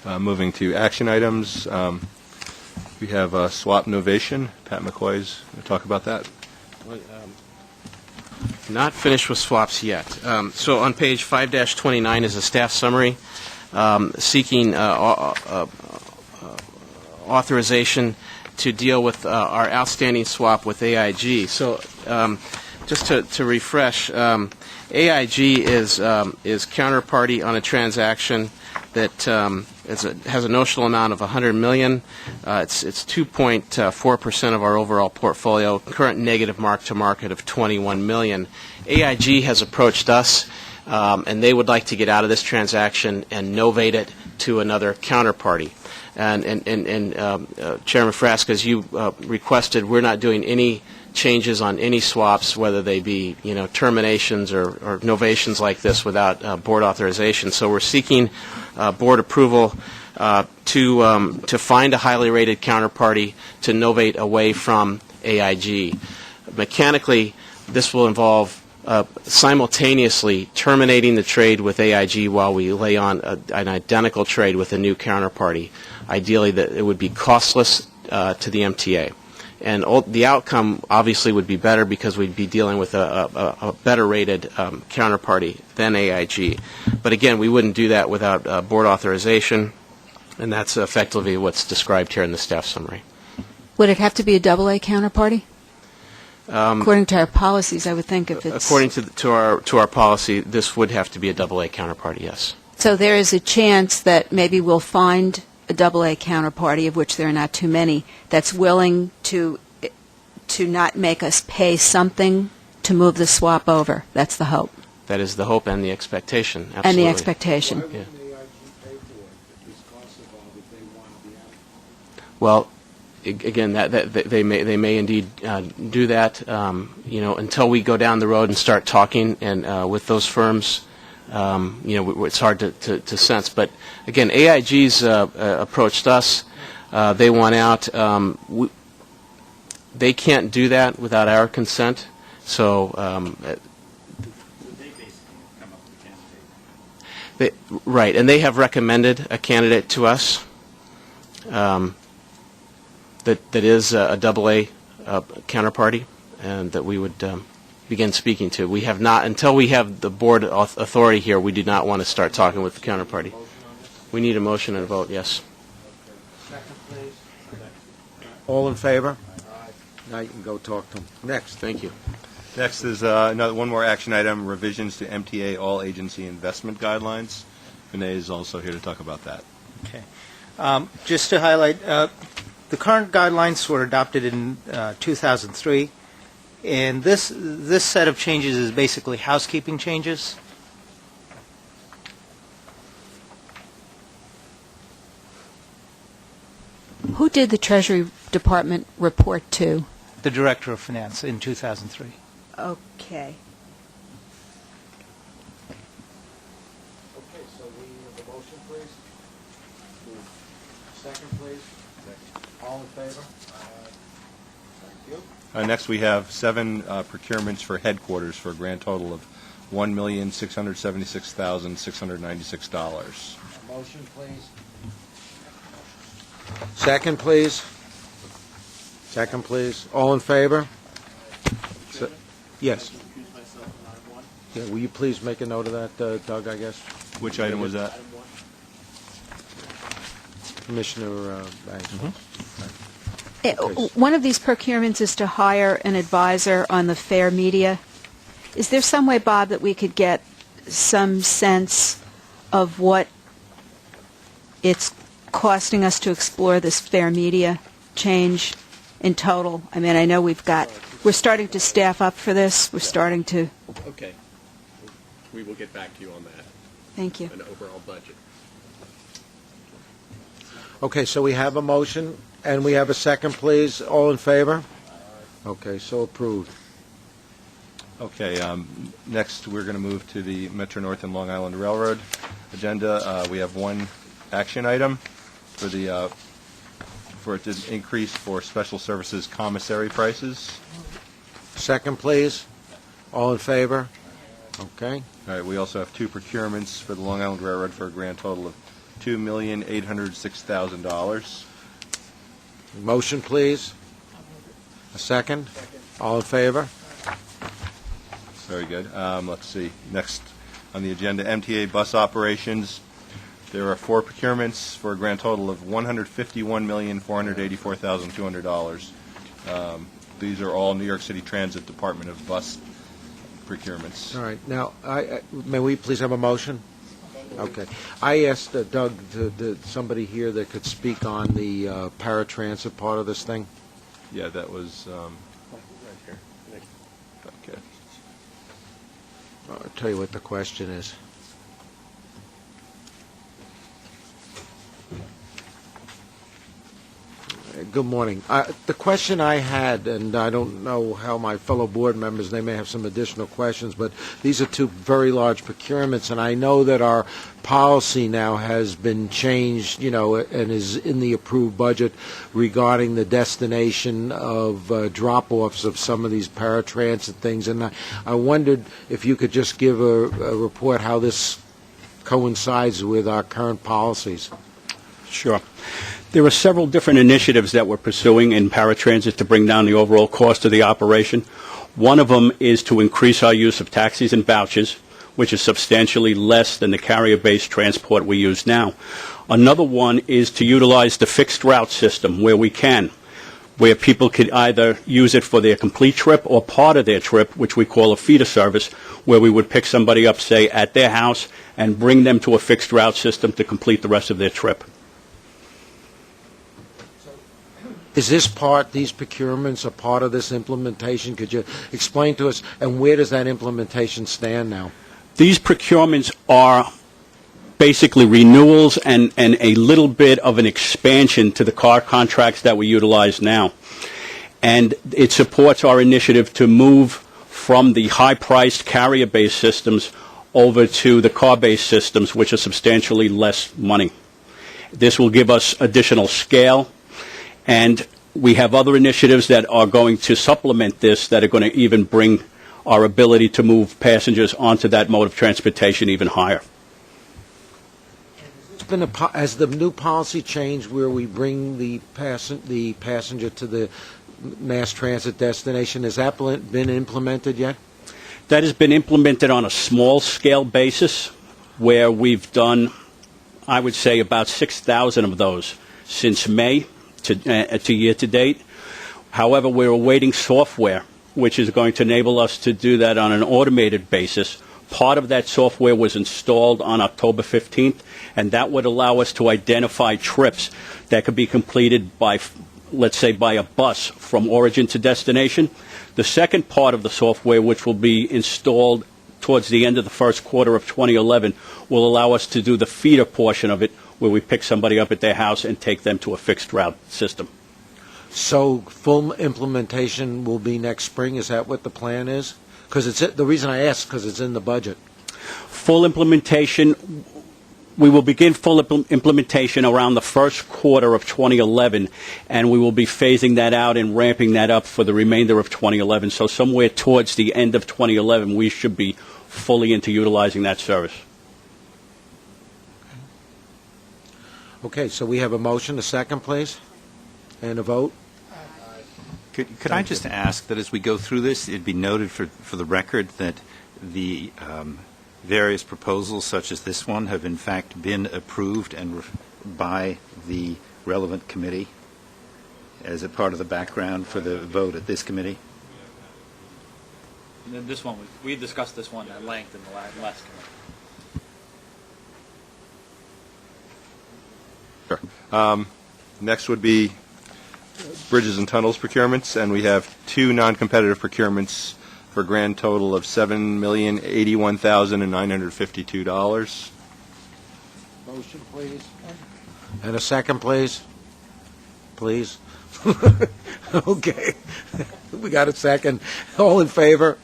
Moving to action items, we have swap novation. Pat McCoy's going to talk about that. Not finished with swaps yet. So on page 5-29 is a staff summary seeking authorization to deal with our outstanding swap with AIG. So just to refresh, AIG is counterparty on a transaction that has a notional amount of $100 million. It's 2.4% of our overall portfolio. Current negative mark-to-market of $21 million. AIG has approached us, and they would like to get out of this transaction and novate it to another counterparty. And Chairman Frasca, as you requested, we're not doing any changes on any swaps, whether they be terminations or novations like this, without board authorization. So we're seeking board approval to find a highly rated counterparty to novate away from AIG. Mechanically, this will involve simultaneously terminating the trade with AIG while we lay on an identical trade with a new counterparty. Ideally, that it would be costless to the MTA. And the outcome obviously would be better because we'd be dealing with a better rated counterparty than AIG. But again, we wouldn't do that without board authorization, and that's effectively what's described here in the staff summary. Would it have to be a AA counterparty? According to our policies, I would think if it's... According to our policy, this would have to be a AA counterparty, yes. So there is a chance that maybe we'll find a AA counterparty, of which there are not too many, that's willing to not make us pay something to move the swap over. That's the hope. That is the hope and the expectation, absolutely. And the expectation. Why wouldn't AIG pay for it if this cost involved if they want to be out? Well, again, that they may indeed do that. Until we go down the road and start talking and with those firms, it's hard to sense. But again, AIG's approached us. They want out. They can't do that without our consent. So. Right, and they have recommended a candidate to us. That is a AA counterparty, and that we would begin speaking to. We have not, until we have the board authority here, we do not want to start talking with the counterparty. We need a motion and a vote, yes. Second, please. All in favor? Now you can go talk to them. Next. Thank you. Next is one more action item, revisions to MTA all-agency investment guidelines. Vinay is also here to talk about that. Okay. Just to highlight, the current guidelines were adopted in 2003, and this set of changes is basically housekeeping changes. Who did the Treasury Department report to? The Director of Finance in 2003. Okay. Okay, so we have the motion, please. Second, please. All in favor? Thank you. Next, we have 7 procurements for headquarters for a grand total of $1,676,696. Motion, please. Second, please. Second, please. All in favor? Yes. Yeah, will you please make a note of that, Doug, I guess? Which item was that? Commissioner Banks. One of these procurements is to hire an advisor on the fair media. Is there some way, Bob, that we could get some sense of what it's costing us to explore this fair media change in total? I mean, I know we're starting to staff up for this. We're starting to... Okay. We will get back to you on that. Thank you. An overall budget. Okay, so we have a motion, and we have a second, please. All in favor? Okay, so approved. Okay, next we're going to move to the Metro North and Long Island Railroad agenda. We have one action item for it to increase for special services commissary prices. Second, please. All in favor? Okay. All right, we also have 2 procurements for the Long Island Railroad for a grand total of $2,806,000. Motion, please. A second. All in favor? Very good. Let's see. Next on the agenda, MTA Bus Operations There are 4 procurements for a grand total of $151,484,200. These are all New York City Transit Department of Bus procurements. All right. Now, may we please have a motion? Okay. I asked Doug, somebody here that could speak on the paratransit part of this thing. Yeah, that was, okay. I'll tell you what the question is. Good morning. The question I had, and I don't know how my fellow board members, they may have some additional questions, but these are 2 very large procurements, and I know that our policy now has been changed, and is in the approved budget regarding the destination of drop-offs of some of these paratransit things, and I wondered if you could just give a report how this coincides with our current policies. Sure. There are several different initiatives that we're pursuing in paratransit to bring down the overall cost of the operation. One of them is to increase our use of taxis and vouchers, which is substantially less than the carrier-based transport we use now. Another one is to utilize the fixed route system where we can, where people could either use it for their complete trip or part of their trip, which we call a feeder service, where we would pick somebody up, say, at their house and bring them to a fixed route system to complete the rest of their trip. Is this these procurements are part of this implementation? Could you explain to us, and where does that implementation stand now? These procurements are basically renewals and a little bit of an expansion to the car contracts that we utilize now. And it supports our initiative to move from the high-priced carrier-based systems over to the car-based systems, which are substantially less money. This will give us additional scale. And we have other initiatives that are going to supplement this that are going to even bring our ability to move passengers onto that mode of transportation even higher. Has the new policy changed where we bring the passenger to the mass transit destination? Has that been implemented yet? That has been implemented on a small-scale basis where we've done, I would say, about 6,000 of those since May. To year to date. However, we're awaiting software which is going to enable us to do that on an automated basis. Part of that software was installed on October 15th, and that would allow us to identify trips that could be completed by, let's say, by a bus from origin to destination. The second part of the software, which will be installed towards the end of the first quarter of 2011, will allow us to do the feeder portion of it, where we pick somebody up at their house and take them to a fixed route system. So full implementation will be next spring? Is that what the plan is? Because the reason I ask, because it's in the budget. Full implementation, we will begin full implementation around the first quarter of 2011, and we will be phasing that out and ramping that up for the remainder of 2011. So somewhere towards the end of 2011, we should be fully into utilizing that service. Okay, so we have a motion, a second, please, and a vote. Could I just ask that as we go through this, it be noted for the record that the various proposals, such as this one, have in fact been approved and by the relevant committee as a part of the background for the vote at this committee? And then this one, we discussed this one at length in the last committee. Sure. Next would be bridges and tunnels procurements, and we have 2 non-competitive procurements for a grand total of $7,081,952. Motion, please. And a second, please. Please. Okay. We got a second. All in favor?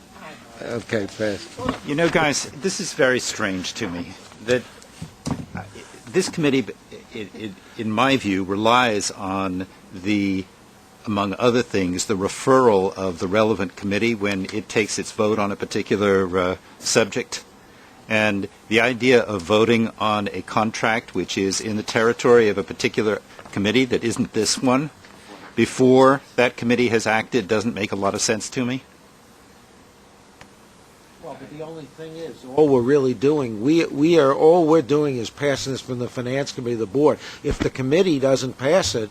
Okay, pass. You know, guys, this is very strange to me that this committee, in my view, relies on among other things, the referral of the relevant committee when it takes its vote on a particular subject. And the idea of voting on a contract which is in the territory of a particular committee that isn't this one, before that committee has acted, doesn't make a lot of sense to me. Well, but the only thing is, all we're really doing, all we're doing is passing this from the Finance Committee to the Board. If the committee doesn't pass it,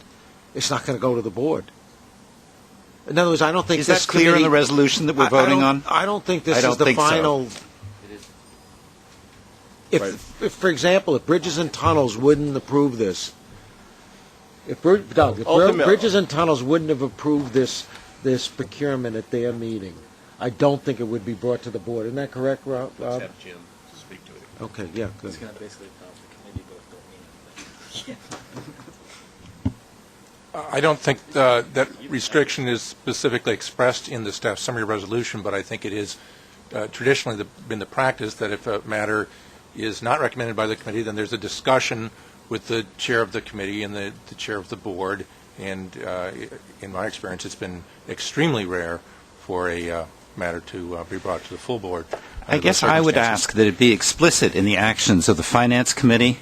it's not going to go to the Board. In other words, I don't think Is this that clear in committee- the resolution that we're voting on? I don't think this I is don't the think so. final. If, for example, if Bridges and Tunnels wouldn't approve this, if Bridges and Tunnels wouldn't have approved this procurement at their meeting, I don't think it would be brought to the Board. Isn't that correct, Rob? Let's have Jim speak to it. Okay, yeah, good. It's going to basically cause the committee vote don't mean I don't think that restriction is specifically expressed in the staff summary resolution, but I think it is traditionally been the practice that if a matter is not recommended by the committee, then there's a discussion with the chair of the committee and the chair of the board. And in my experience, it's been extremely rare for a matter to be brought to the full board. I guess I would ask that it be explicit in the actions of the Finance Committee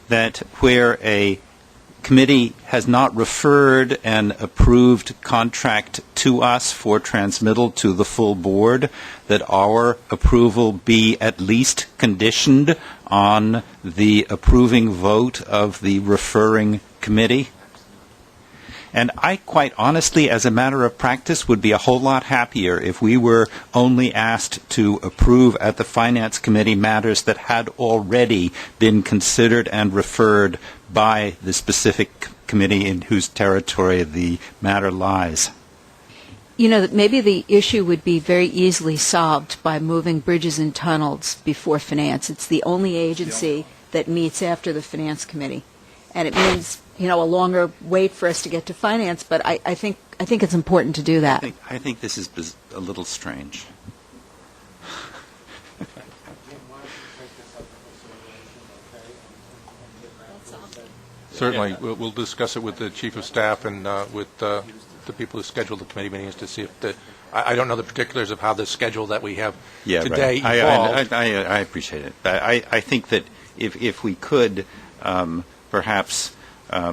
that where a committee has not referred an approved contract to us for transmittal to the full board, that our approval be at least conditioned on the approving vote of the referring committee. And I quite honestly, as a matter of practice, would be a whole lot happier if we were only asked to approve at the Finance Committee matters that had already been considered and referred by the specific committee in whose territory the matter lies. You know, that maybe the issue would be very easily solved by moving Bridges and Tunnels before Finance. It's the only agency that meets after the Finance Committee. And it means, you know, a longer wait for us to get to Finance, but I think it's important to do that. I think this is a little strange. Certainly, we'll discuss it with the chief of staff and with the people who schedule the committee meetings to see if I don't know the particulars of how the schedule that we have today evolved. I appreciate it. I think that if we could perhaps I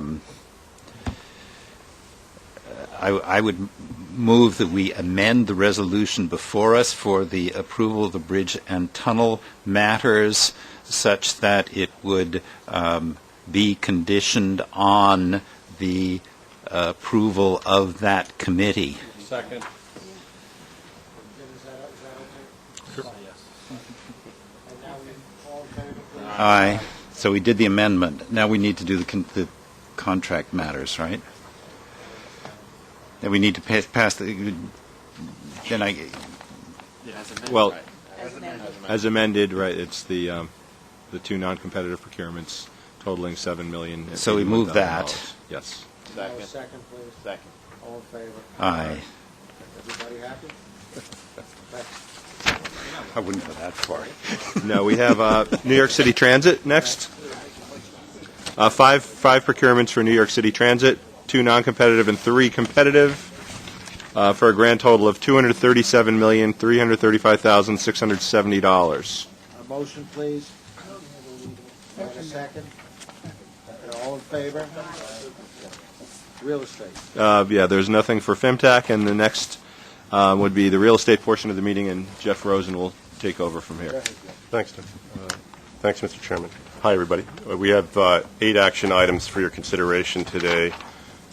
would move that we amend the resolution before us for the approval of the bridge and tunnel matters such that it would be conditioned on the approval of that committee. Second. Aye. So we did the amendment. Now we need to do the contract matters, right? And we need to pass the. Then I. Well, as amended, right? It's the two non-competitive procurements totaling $7 million. So we move that. Yes. Second, please. Second. All in favor? Aye. Everybody happy? I wouldn't go that far. No, we have New York City Transit next. Five procurements for New York City Transit, 2 non-competitive and 3 competitive, for a grand total of $237,335,670. A motion, please. And a second. All in favor? Real estate. Yeah, there's nothing for FIMTAC, and the next would be the real estate portion of the meeting, and Jeff Rosen will take over from here. Thanks, Tim. Thanks, Mr. Chairman. Hi, everybody. We have 8 action items for your consideration today.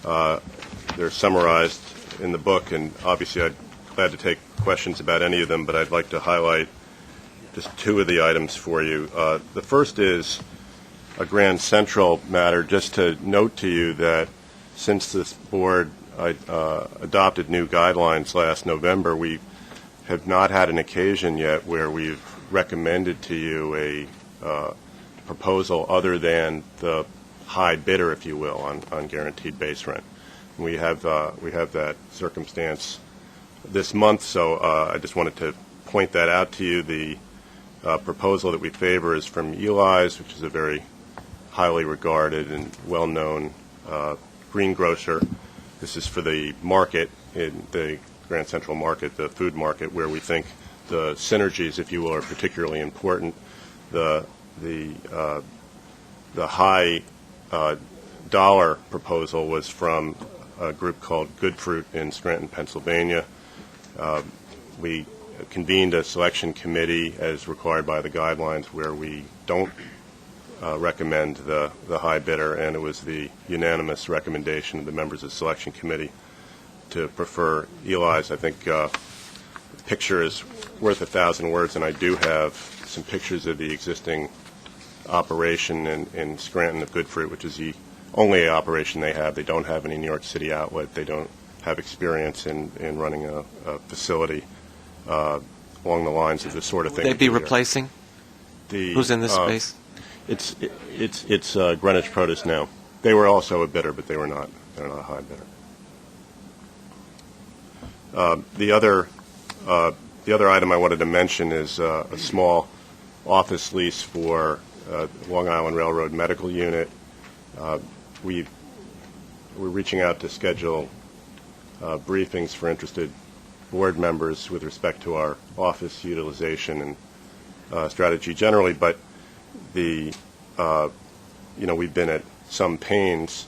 They're summarized in the book, and obviously I'm glad to take questions about any of them, but I'd like to highlight just 2 of the items for you. The first is a Grand Central matter. Just to note to you that since this board adopted new guidelines last November, we have not had an occasion yet where we've recommended to you a proposal other than the high bidder, if you will, on guaranteed base rent. We have that circumstance this month, so I just wanted to point that out to you. The proposal that we favor is from Eli's, which is a very highly regarded and well-known greengrocer. This is for the market, in the Grand Central market, the food market, where we think the synergies, if you will, are particularly important. The high dollar proposal was from a group called Good Fruit in Scranton, Pennsylvania. We convened a selection committee as required by the guidelines where we don't recommend the high bidder, and it was the unanimous recommendation of the members of the selection committee to prefer Eli's. I think the picture is worth 1,000 words, and I do have some pictures of the existing operation in Scranton of Good Fruit, which is the only operation they have. They don't have any New York City outlet. They don't have experience in running a facility along the lines of this sort of thing. Would they be replacing? Who's in this space? It's Greenwich Produce now. They were also a bidder, but they're not a high bidder. The other item I wanted to mention is a small office lease for Long Island Railroad Medical Unit. We're reaching out to schedule briefings for interested board members with respect to our office utilization and strategy generally, but we've been at some pains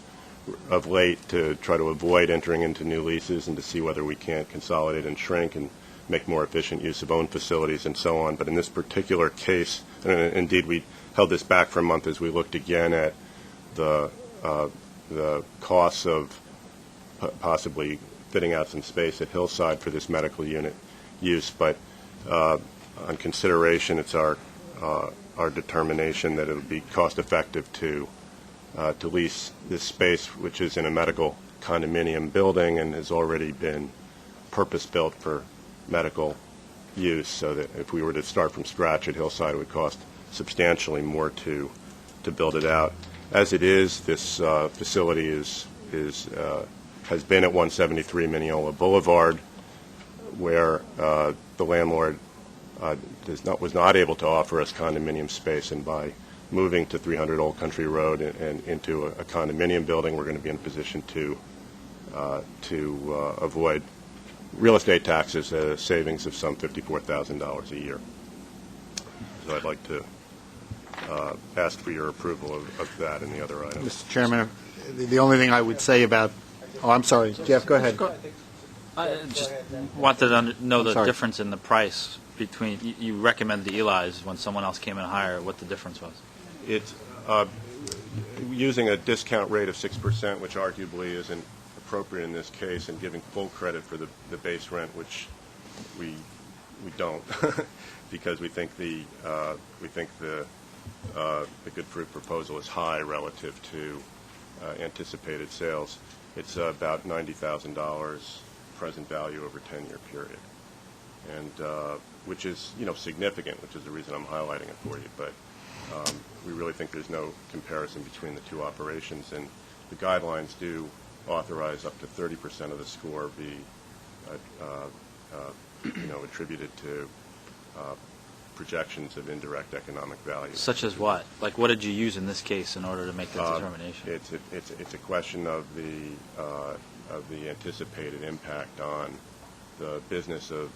of late to try to avoid entering into new leases and to see whether we can't consolidate and shrink and make more efficient use of owned facilities and so on. But in this particular case, and indeed we held this back for a month as we looked again at the costs of possibly fitting out some space at Hillside for this medical unit use. But on consideration, it's our determination that it would be cost effective to lease this space, which is in a medical condominium building and has already been purpose-built for medical use, so that if we were to start from scratch at Hillside, it would cost substantially more to build it out. As it is, this facility has been at 173 Mineola Boulevard, where the landlord was not able to offer us condominium space, and by moving to 300 Old Country Road and into a condominium building, we're going to be in a position to avoid real estate taxes at a savings of some $54,000 a year. So I'd like to ask for your approval of that and the other items. Mr. Chairman, the only thing I would say about... Oh, I'm sorry. Jeff, go ahead. I just wanted to know the difference in the price between, you recommended the Eli's when someone else came in higher, what the difference was. It's using a discount rate of 6%, which arguably isn't appropriate in this case, and giving full credit for the base rent, which we don't, because we think the Good Fruit proposal is high relative to anticipated sales. It's about $90,000 present value over a 10-year period, and which is significant, which is the reason I'm highlighting it for you. But we really think there's no comparison between the two operations, and the guidelines do authorize up to 30% of the score be attributed to projections of indirect economic value. Such as what? Like, what did you use in this case in order to make that determination? It's a question of the anticipated impact on the business of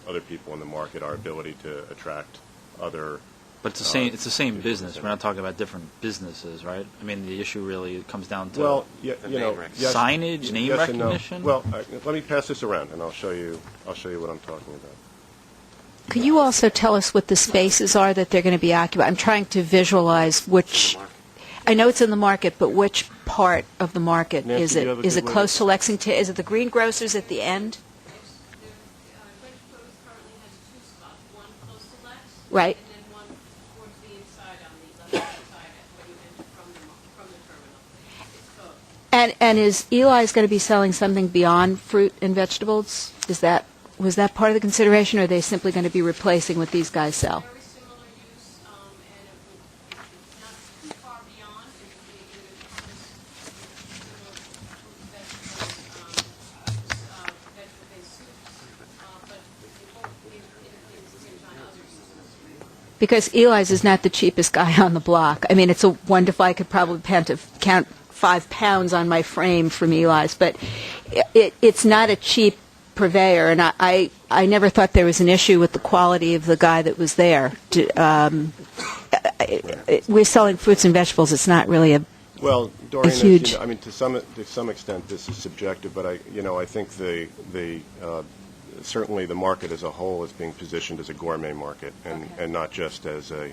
other people in the market, our ability to attract other. But it's the same business. We're not talking about different businesses, right? I mean, the issue really comes down to signage, name yes recognition. And no. Well, let me pass this around, and I'll show you what I'm talking about. Could you also tell us what the spaces are that they're going to be occupied? I'm trying to visualize which. I know it's in the market, but which part of the market Nancy, is it? Is it close to Lexington? Is it the greengrocers at the end? Right. And is Eli's going to be selling something beyond fruit and vegetables? Was that part of the consideration, or are they simply going to be replacing what these guys sell? Very similar use, and it's not too far beyond. Vegetable-based soups, but it is on other soups. Because Eli's is not the cheapest guy on the block. I mean, it's a wonderful. I could probably count 5 pounds on my frame from Eli's, but it's not a cheap purveyor, and I never thought there was an issue with the quality of the guy that was there. We're selling fruits and vegetables. It's not really Well, Doreen, huge. to some extent this is subjective, but I think the certainly the market as a whole is being positioned as a gourmet market and not just as a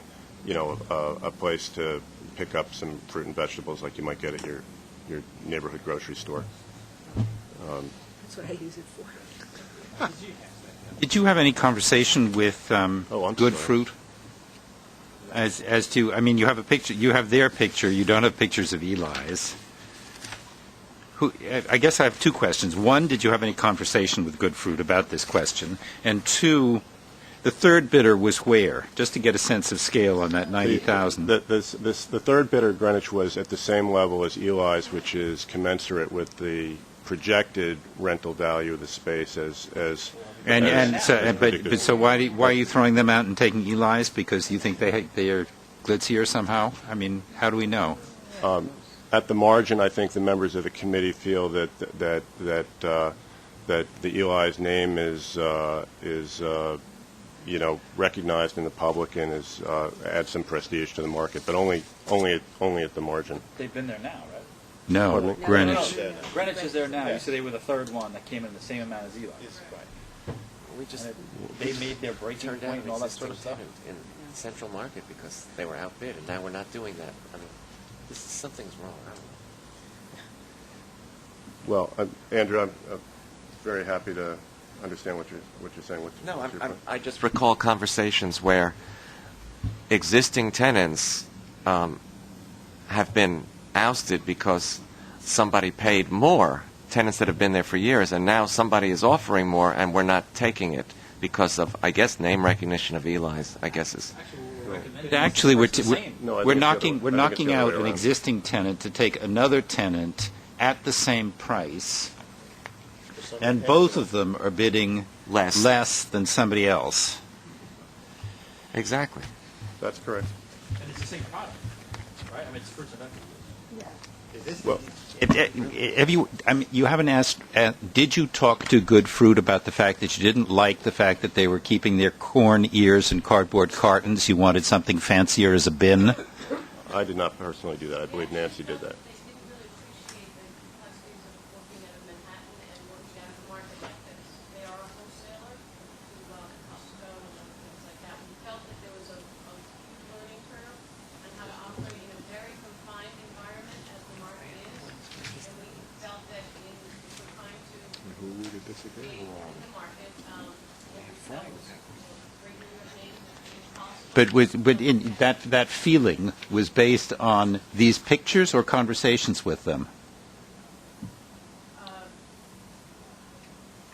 place to pick up some fruit and vegetables like you might get at your neighborhood grocery store. That's what I use it for. Did you have any conversation with Good Fruit? As to, I mean, you have a picture, you have their picture, you don't have pictures of Eli's. I guess I have two questions. One, did you have any conversation with Good Fruit about this question? And two, the third bidder was where? Just to get a sense of scale on that 90,000. The third bidder, Greenwich, was at the same level as Eli's, which is commensurate with the projected rental value of the space so why are you throwing them out and taking Eli's? Because you think they are glitzier somehow? I mean, how do we know? At the margin, I think the members of the committee feel that the Eli's name is recognized in the public and adds some prestige to the market, but only at the margin. They've been there now, right? No, Greenwich. No, Greenwich is there now. You said they were the third one that came in the same amount as Eli's. Right. We just they made their breaking point and all that sort of stuff in Central Market because they were outbid, and now we're not doing that. I mean, something's wrong. Well, Andrew, I'm very happy to understand what you're saying. I just recall conversations where existing tenants have been ousted because somebody paid more, tenants that have been there for years, and now somebody is offering more and we're not taking it because of, I guess, name recognition of Eli's, I guess is. Actually, we're knocking out an existing tenant to take another tenant at the same price, and both of them are bidding less than somebody else. Exactly. That's correct. And it's the same product, right? I mean, it's fruits and vegetables. You haven't asked, did you talk to Good Fruit about the fact that you didn't like the fact that they were keeping their corn ears in cardboard cartons? You wanted something fancier as a bin? I did not personally do that. I believe Nancy did that. But in that feeling was based on these pictures or conversations with them?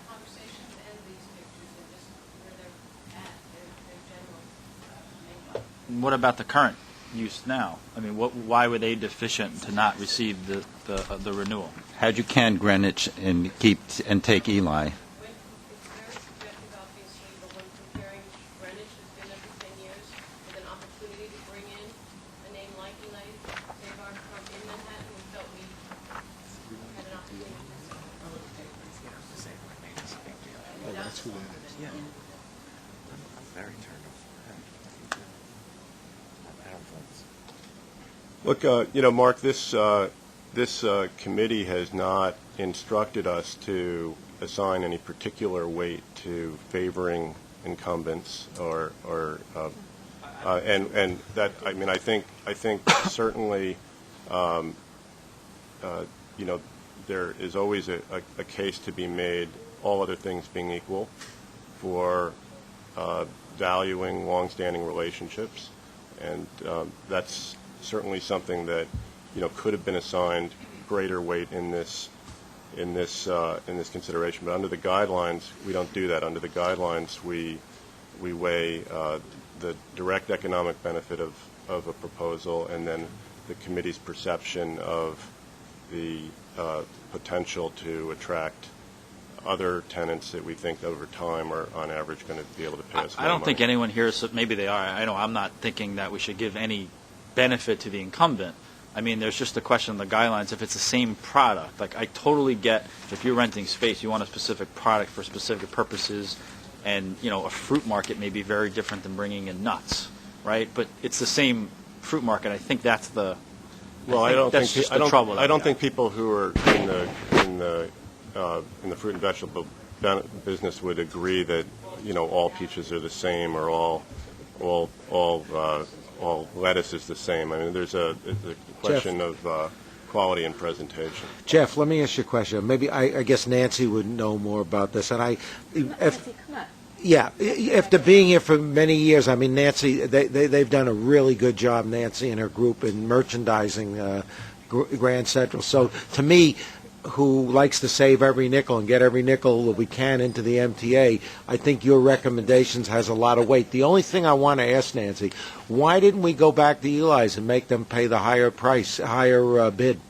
Conversations and these pictures and just where they're at, their general makeup. What about the current use now? I mean, why were they deficient to not receive the renewal? How'd you can Greenwich and take Eli? Look, Mark, this committee has not instructed us to assign any particular weight to favoring incumbents and that, I mean, I think certainly, there is always a case to be made, all other things being equal, for valuing longstanding relationships, and that's certainly something that could have been assigned greater weight in this consideration. But under the guidelines, we don't do that. Under the guidelines, we weigh the direct economic benefit of a proposal, and then the committee's perception of the potential to attract other tenants that we think over time are on average going to be able to pay us more I don't money. think anyone here, maybe they are. I know I'm not thinking that we should give any benefit to the incumbent. I mean, there's just a question of the guidelines. If it's the same product, like I totally get if you're renting space, you want a specific product for specific purposes, and a fruit market may be very different than bringing in nuts, right? But it's the same fruit market. I think that's the well. I don't think trouble. I don't think people who are in the fruit and vegetable business would agree that, all peaches are the same or all lettuce is the same. I mean, there's a question of quality and presentation. Jeff, let me ask you a question. Maybe I guess Nancy would know more about this. And after being here for many years, I mean, Nancy, they've done a really good job, Nancy and her group, in merchandising Grand Central. So to me, who likes to save every nickel and get every nickel that we can into the MTA, I think your recommendations has a lot of weight. The only thing I want to ask Nancy, why didn't we go back to Eli's and make them pay the higher bid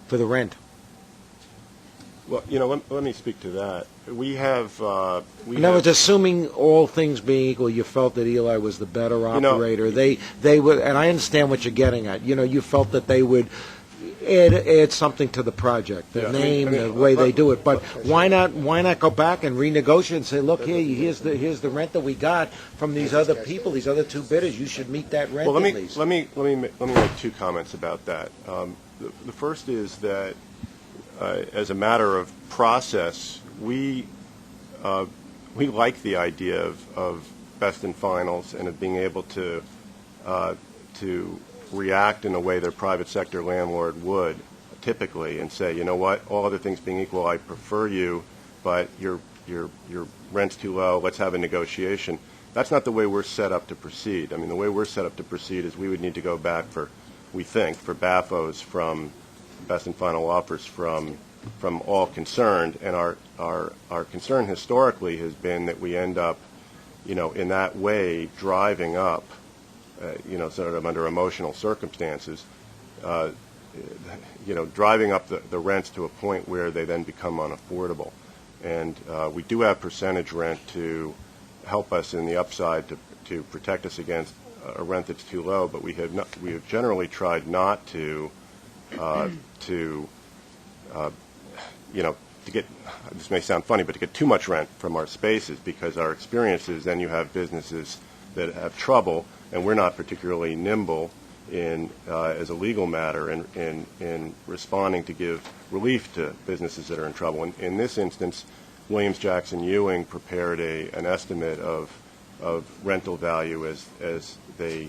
for the rent? Well, let me speak to that. We have. Assuming all things being equal, you felt that Eli was the better operator. They would, and I understand what you're getting at. You felt that they would add something to the project, the name, the way they do it. But why not go back and renegotiate and say, look, here's the rent that we got from these other people, these other two bidders. You should meet that rent. Well, at least. let me make two comments about that. The first is that as a matter of process, we like the idea of best and finals and of being able to react in a way that a private sector landlord would typically and say, you know what, all other things being equal, I prefer you, but your rent's too low, let's have a negotiation. That's not the way we're set up to proceed. I mean, the way we're set up to proceed is we would need to go back for BAFOs, from best and final offers from all concerned, and our concern historically has been that we end up, in that way driving up, sort of under emotional circumstances, driving up the rents to a point where they then become unaffordable. And we do have percentage rent to help us in the upside to protect us against a rent that's too low, but we have generally tried not to get, this may sound funny, but to get too much rent from our spaces, because our experience is then you have businesses that have trouble, and we're not particularly nimble in as a legal matter in responding to give relief to businesses that are in trouble. In this instance, Williams Jackson Ewing prepared an estimate of rental value as they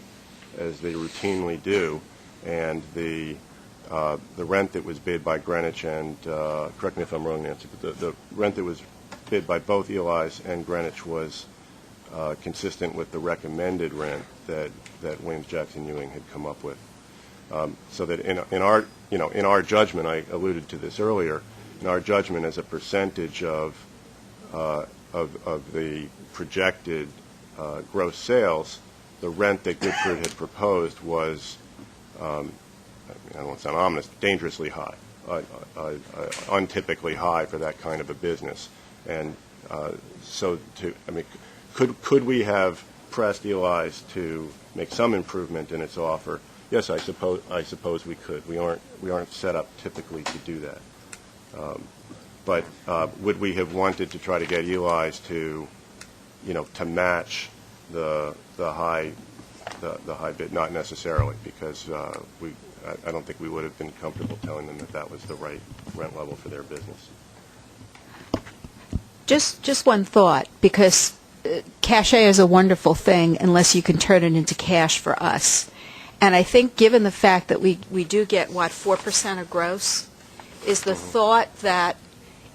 routinely do, and the rent that was bid by Greenwich and correct me if I'm wrong, Nancy, but the rent that was bid by both Eli's and Greenwich was consistent with the recommended rent that Williams Jackson Ewing had come up with. So that in our judgment, I alluded to this earlier, in our judgment as a percentage of the projected gross sales, the rent that Goodford had proposed was, I don't want to sound ominous, dangerously high, untypically high for that kind of a business. And could we have pressed Eli's to make some improvement in its offer? Yes, I suppose we could. We aren't set up typically to do that. But would we have wanted to try to get Eli's to match the high bid? Not necessarily, because I don't think we would have been comfortable telling them that was the right rent level for their business. Just one thought, because cachet is a wonderful thing unless you can turn it into cash for us. And I think given the fact that we do get, 4% of gross, is the thought that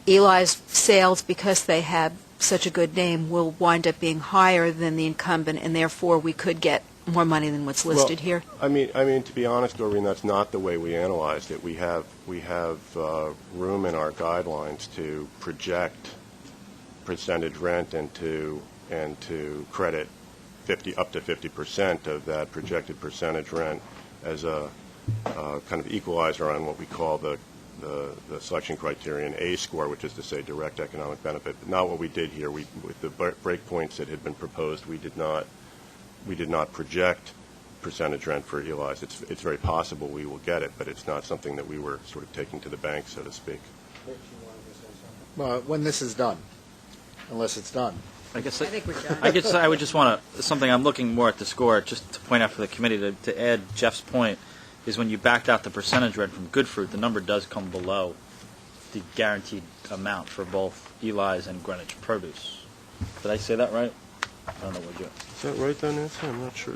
Eli's sales, because they have such a good name, will wind up being higher than the incumbent, and therefore we could get more money than what's listed here? I mean, to be honest, Doreen, that's not the way we analyzed it. We have room in our guidelines to project percentage rent and to credit up to 50% of that projected percentage rent as a kind of equalizer on what we call the selection criterion A score, which is to say direct economic benefit. But not what we did here. With the breakpoints that had been proposed, we did not project percentage rent for Eli's. It's very possible we will get it, but it's not something that we were sort of taking to the bank, so to speak. Well, when this is done, unless it's done. I think we're done. I would just want to, something I'm looking more at the score, just to point out for the committee, to add Jeff's point, is when you backed out the percentage rent from Good Fruit, the number does come below the guaranteed amount for both Eli's and Greenwich Produce. Did I say that right? I don't know what you... Is that right, though, Nancy? I'm not sure.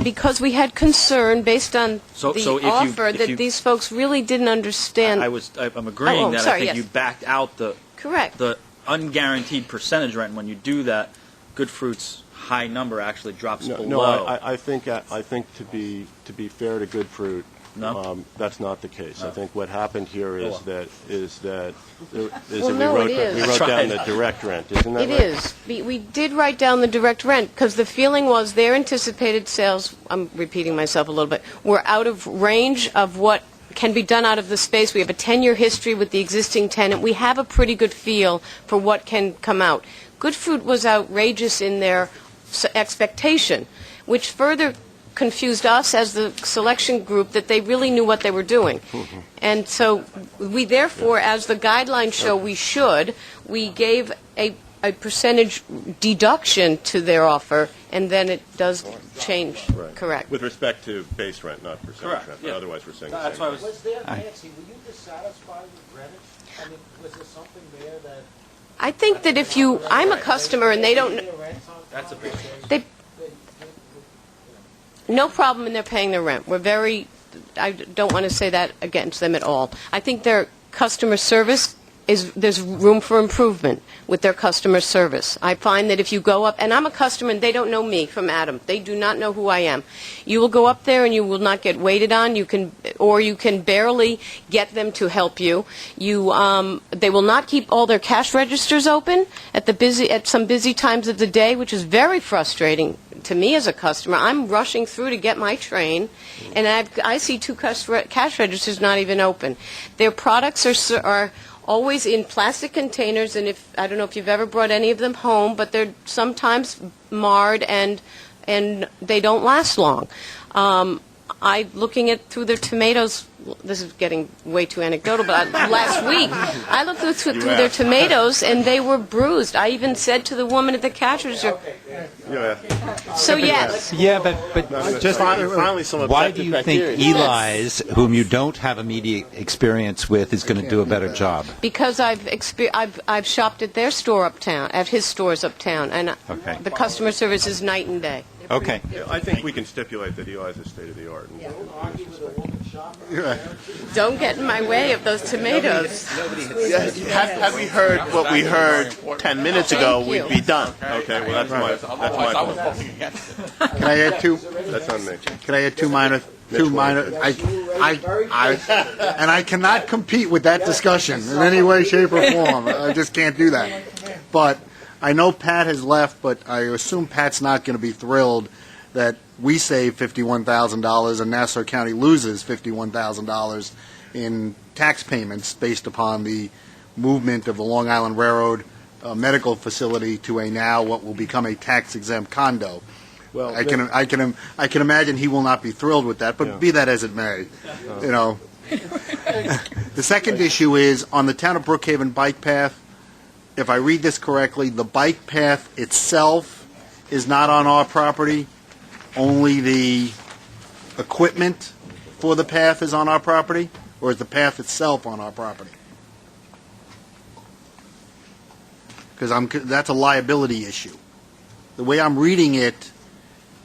Because we had concern based on So the if you- offer if that you- these folks really didn't understand. I'm agreeing Oh, that sorry, I think yes. you backed out the Correct. the unguaranteed percentage rent. When you do that, Good Fruit's high number actually drops below. No, I think to be fair to Good Fruit, that's not the case. I think what happened here is that we wrote down the direct rent. Isn't that right? It is. We did write down the direct rent because the feeling was their anticipated sales, I'm repeating myself a little bit, were out of range of what can be done out of the space. We have a 10-year history with the existing tenant. We have a pretty good feel for what can come out. Good Fruit was outrageous in their expectation, which further confused us as the selection group that they really knew what they were doing. And so we therefore, as the guidelines show we gave a percentage deduction to their offer, and then it does change. Right. Correct. With respect to base rent, not percentage Correct, rent. yeah. But otherwise, we're saying That's the same why I thing. Was there, Nancy, were you dissatisfied with Greenwich? I mean, was there something there that... I think that if I'm a customer and they don't... That's a big They, no problem in their paying their rent. I don't want to say that against them at all. I think their customer service there's room for improvement with their customer service. I find that if you go up, and I'm a customer and they don't know me from Adam. They do not know who I am. You will go up there and you will not get waited on. You can barely get them to help you. They will not keep all their cash registers open at some busy times of the day, which is very frustrating to me as a customer. I'm rushing through to get my train, and I see two cash registers not even open. Their products are always in plastic containers, and I don't know if you've ever brought any of them home, but they're sometimes marred and they don't last long. Looking through their tomatoes, this is getting way too anecdotal, but last week I looked through their tomatoes and they were bruised. I even said to the woman at the cash register, so yes. Yeah, but just finally some why do you think bacteria. Eli's, whom you don't have immediate experience with, is going to do a better job? Because I've shopped at their store uptown, at his stores uptown, and the customer service is night and day. Okay. I think we can stipulate that Eli's is state of the art. Don't get in my way of those tomatoes. Had we heard what we heard 10 minutes ago, Thank you. we'd be done. Okay, well that's my fault. Can I add two? That's on me. Can I add two minor? I cannot compete with that discussion in any way, shape, or form. I just can't do that. But I know Pat has left, but I assume Pat's not going to be thrilled that we save $51,000 and Nassau County loses $51,000 in tax payments based upon the movement of the Long Island Railroad medical facility to what will become a tax-exempt condo. Well, I can imagine he will not be thrilled with that, but be that as it may, you know. The second issue is on the town of Brookhaven bike path. If I read this correctly, the bike path itself is not on our property. Only the equipment for the path is on our property, or is the path itself on our property? Because that's a liability issue. The way I'm reading it,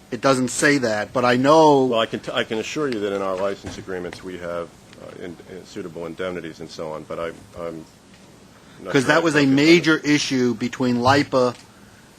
it doesn't say that, but I know. Well, I can assure you that in our license agreements we have suitable indemnities and so on, but I'm because that was a major issue between LIPA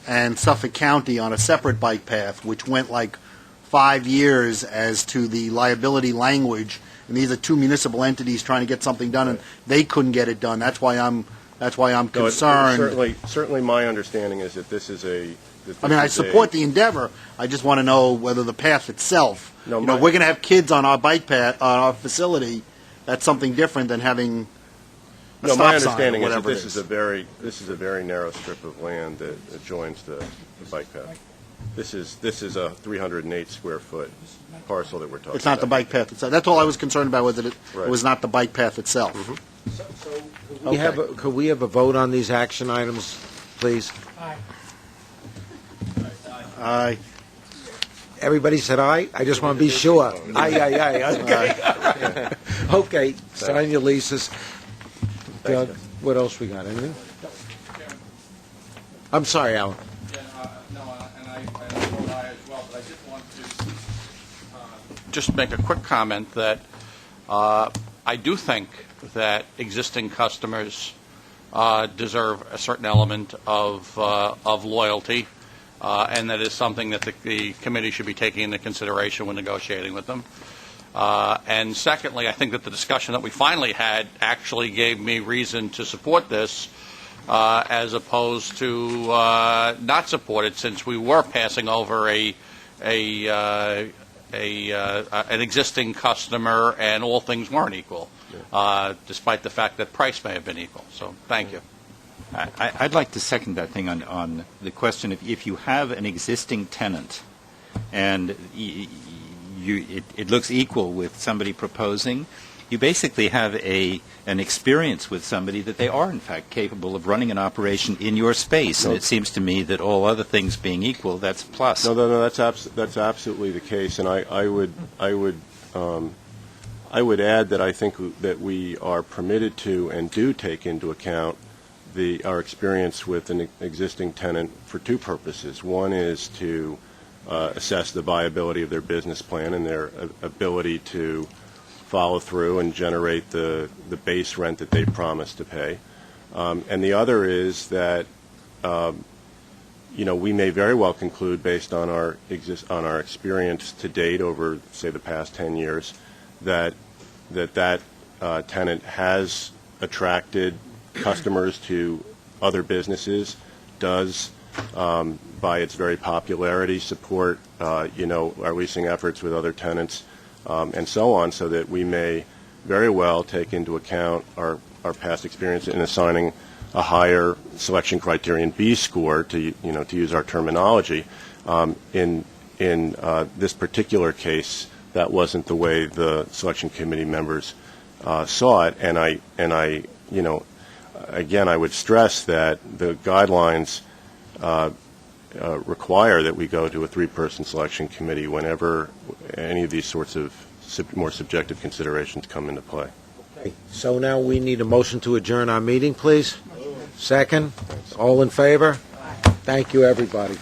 and Suffolk County on a separate bike path, which went like 5 years as to the liability language. And these are two municipal entities trying to get something done, and they couldn't get it done. That's why I'm concerned. Certainly, my understanding is that this is a. I support the endeavor. I just want to know whether the path itself. We're going to have kids on our bike path, on our facility. That's something different than having. No, my understanding is that this is a very narrow strip of land that adjoins the bike path. This is a 308 square foot parcel that we're talking about. It's not the bike path itself. That's all I was concerned about, was that it was not the bike path itself. So could we have a vote on these action items, please? Aye. Everybody said aye? I just want to be sure. Aye, okay. Okay, sign your leases. Doug, what else we got, anything? I'm sorry, Alan. Just make a quick comment that I do think that existing customers deserve a certain element of loyalty, and that is something that the committee should be taking into consideration when negotiating with them. And secondly, I think that the discussion that we finally had actually gave me reason to support this as opposed to not support it, since we were passing over an existing customer and all things weren't equal, despite the fact that price may have been equal. So thank you. I'd like to second that thing on the question of if you have an existing tenant and it looks equal with somebody proposing, you basically have an experience with somebody that they are in fact capable of running an operation in your space. And it seems to me that all other things being equal, that's a plus. No, that's absolutely the case, and I would add that I think that we are permitted to and do take into account our experience with an existing tenant for two purposes. One is to assess the viability of their business plan and their ability to follow through and generate the base rent that they promised to pay. And the other is that we may very well conclude, based on our experience to date over, say, the past 10 years, that tenant has attracted customers to other businesses, does, by its very popularity, support our leasing efforts with other tenants, and so on, so that we may very well take into account our past experience in assigning a higher selection criterion B score, to use our terminology. In this particular case, that wasn't the way the selection committee members saw it, and I again, I would stress that the guidelines require that we go to a three-person selection committee whenever any of these sorts of more subjective considerations come into play. Okay, so now we need a motion to adjourn our meeting, please. Second. All in favor? Thank you, everybody.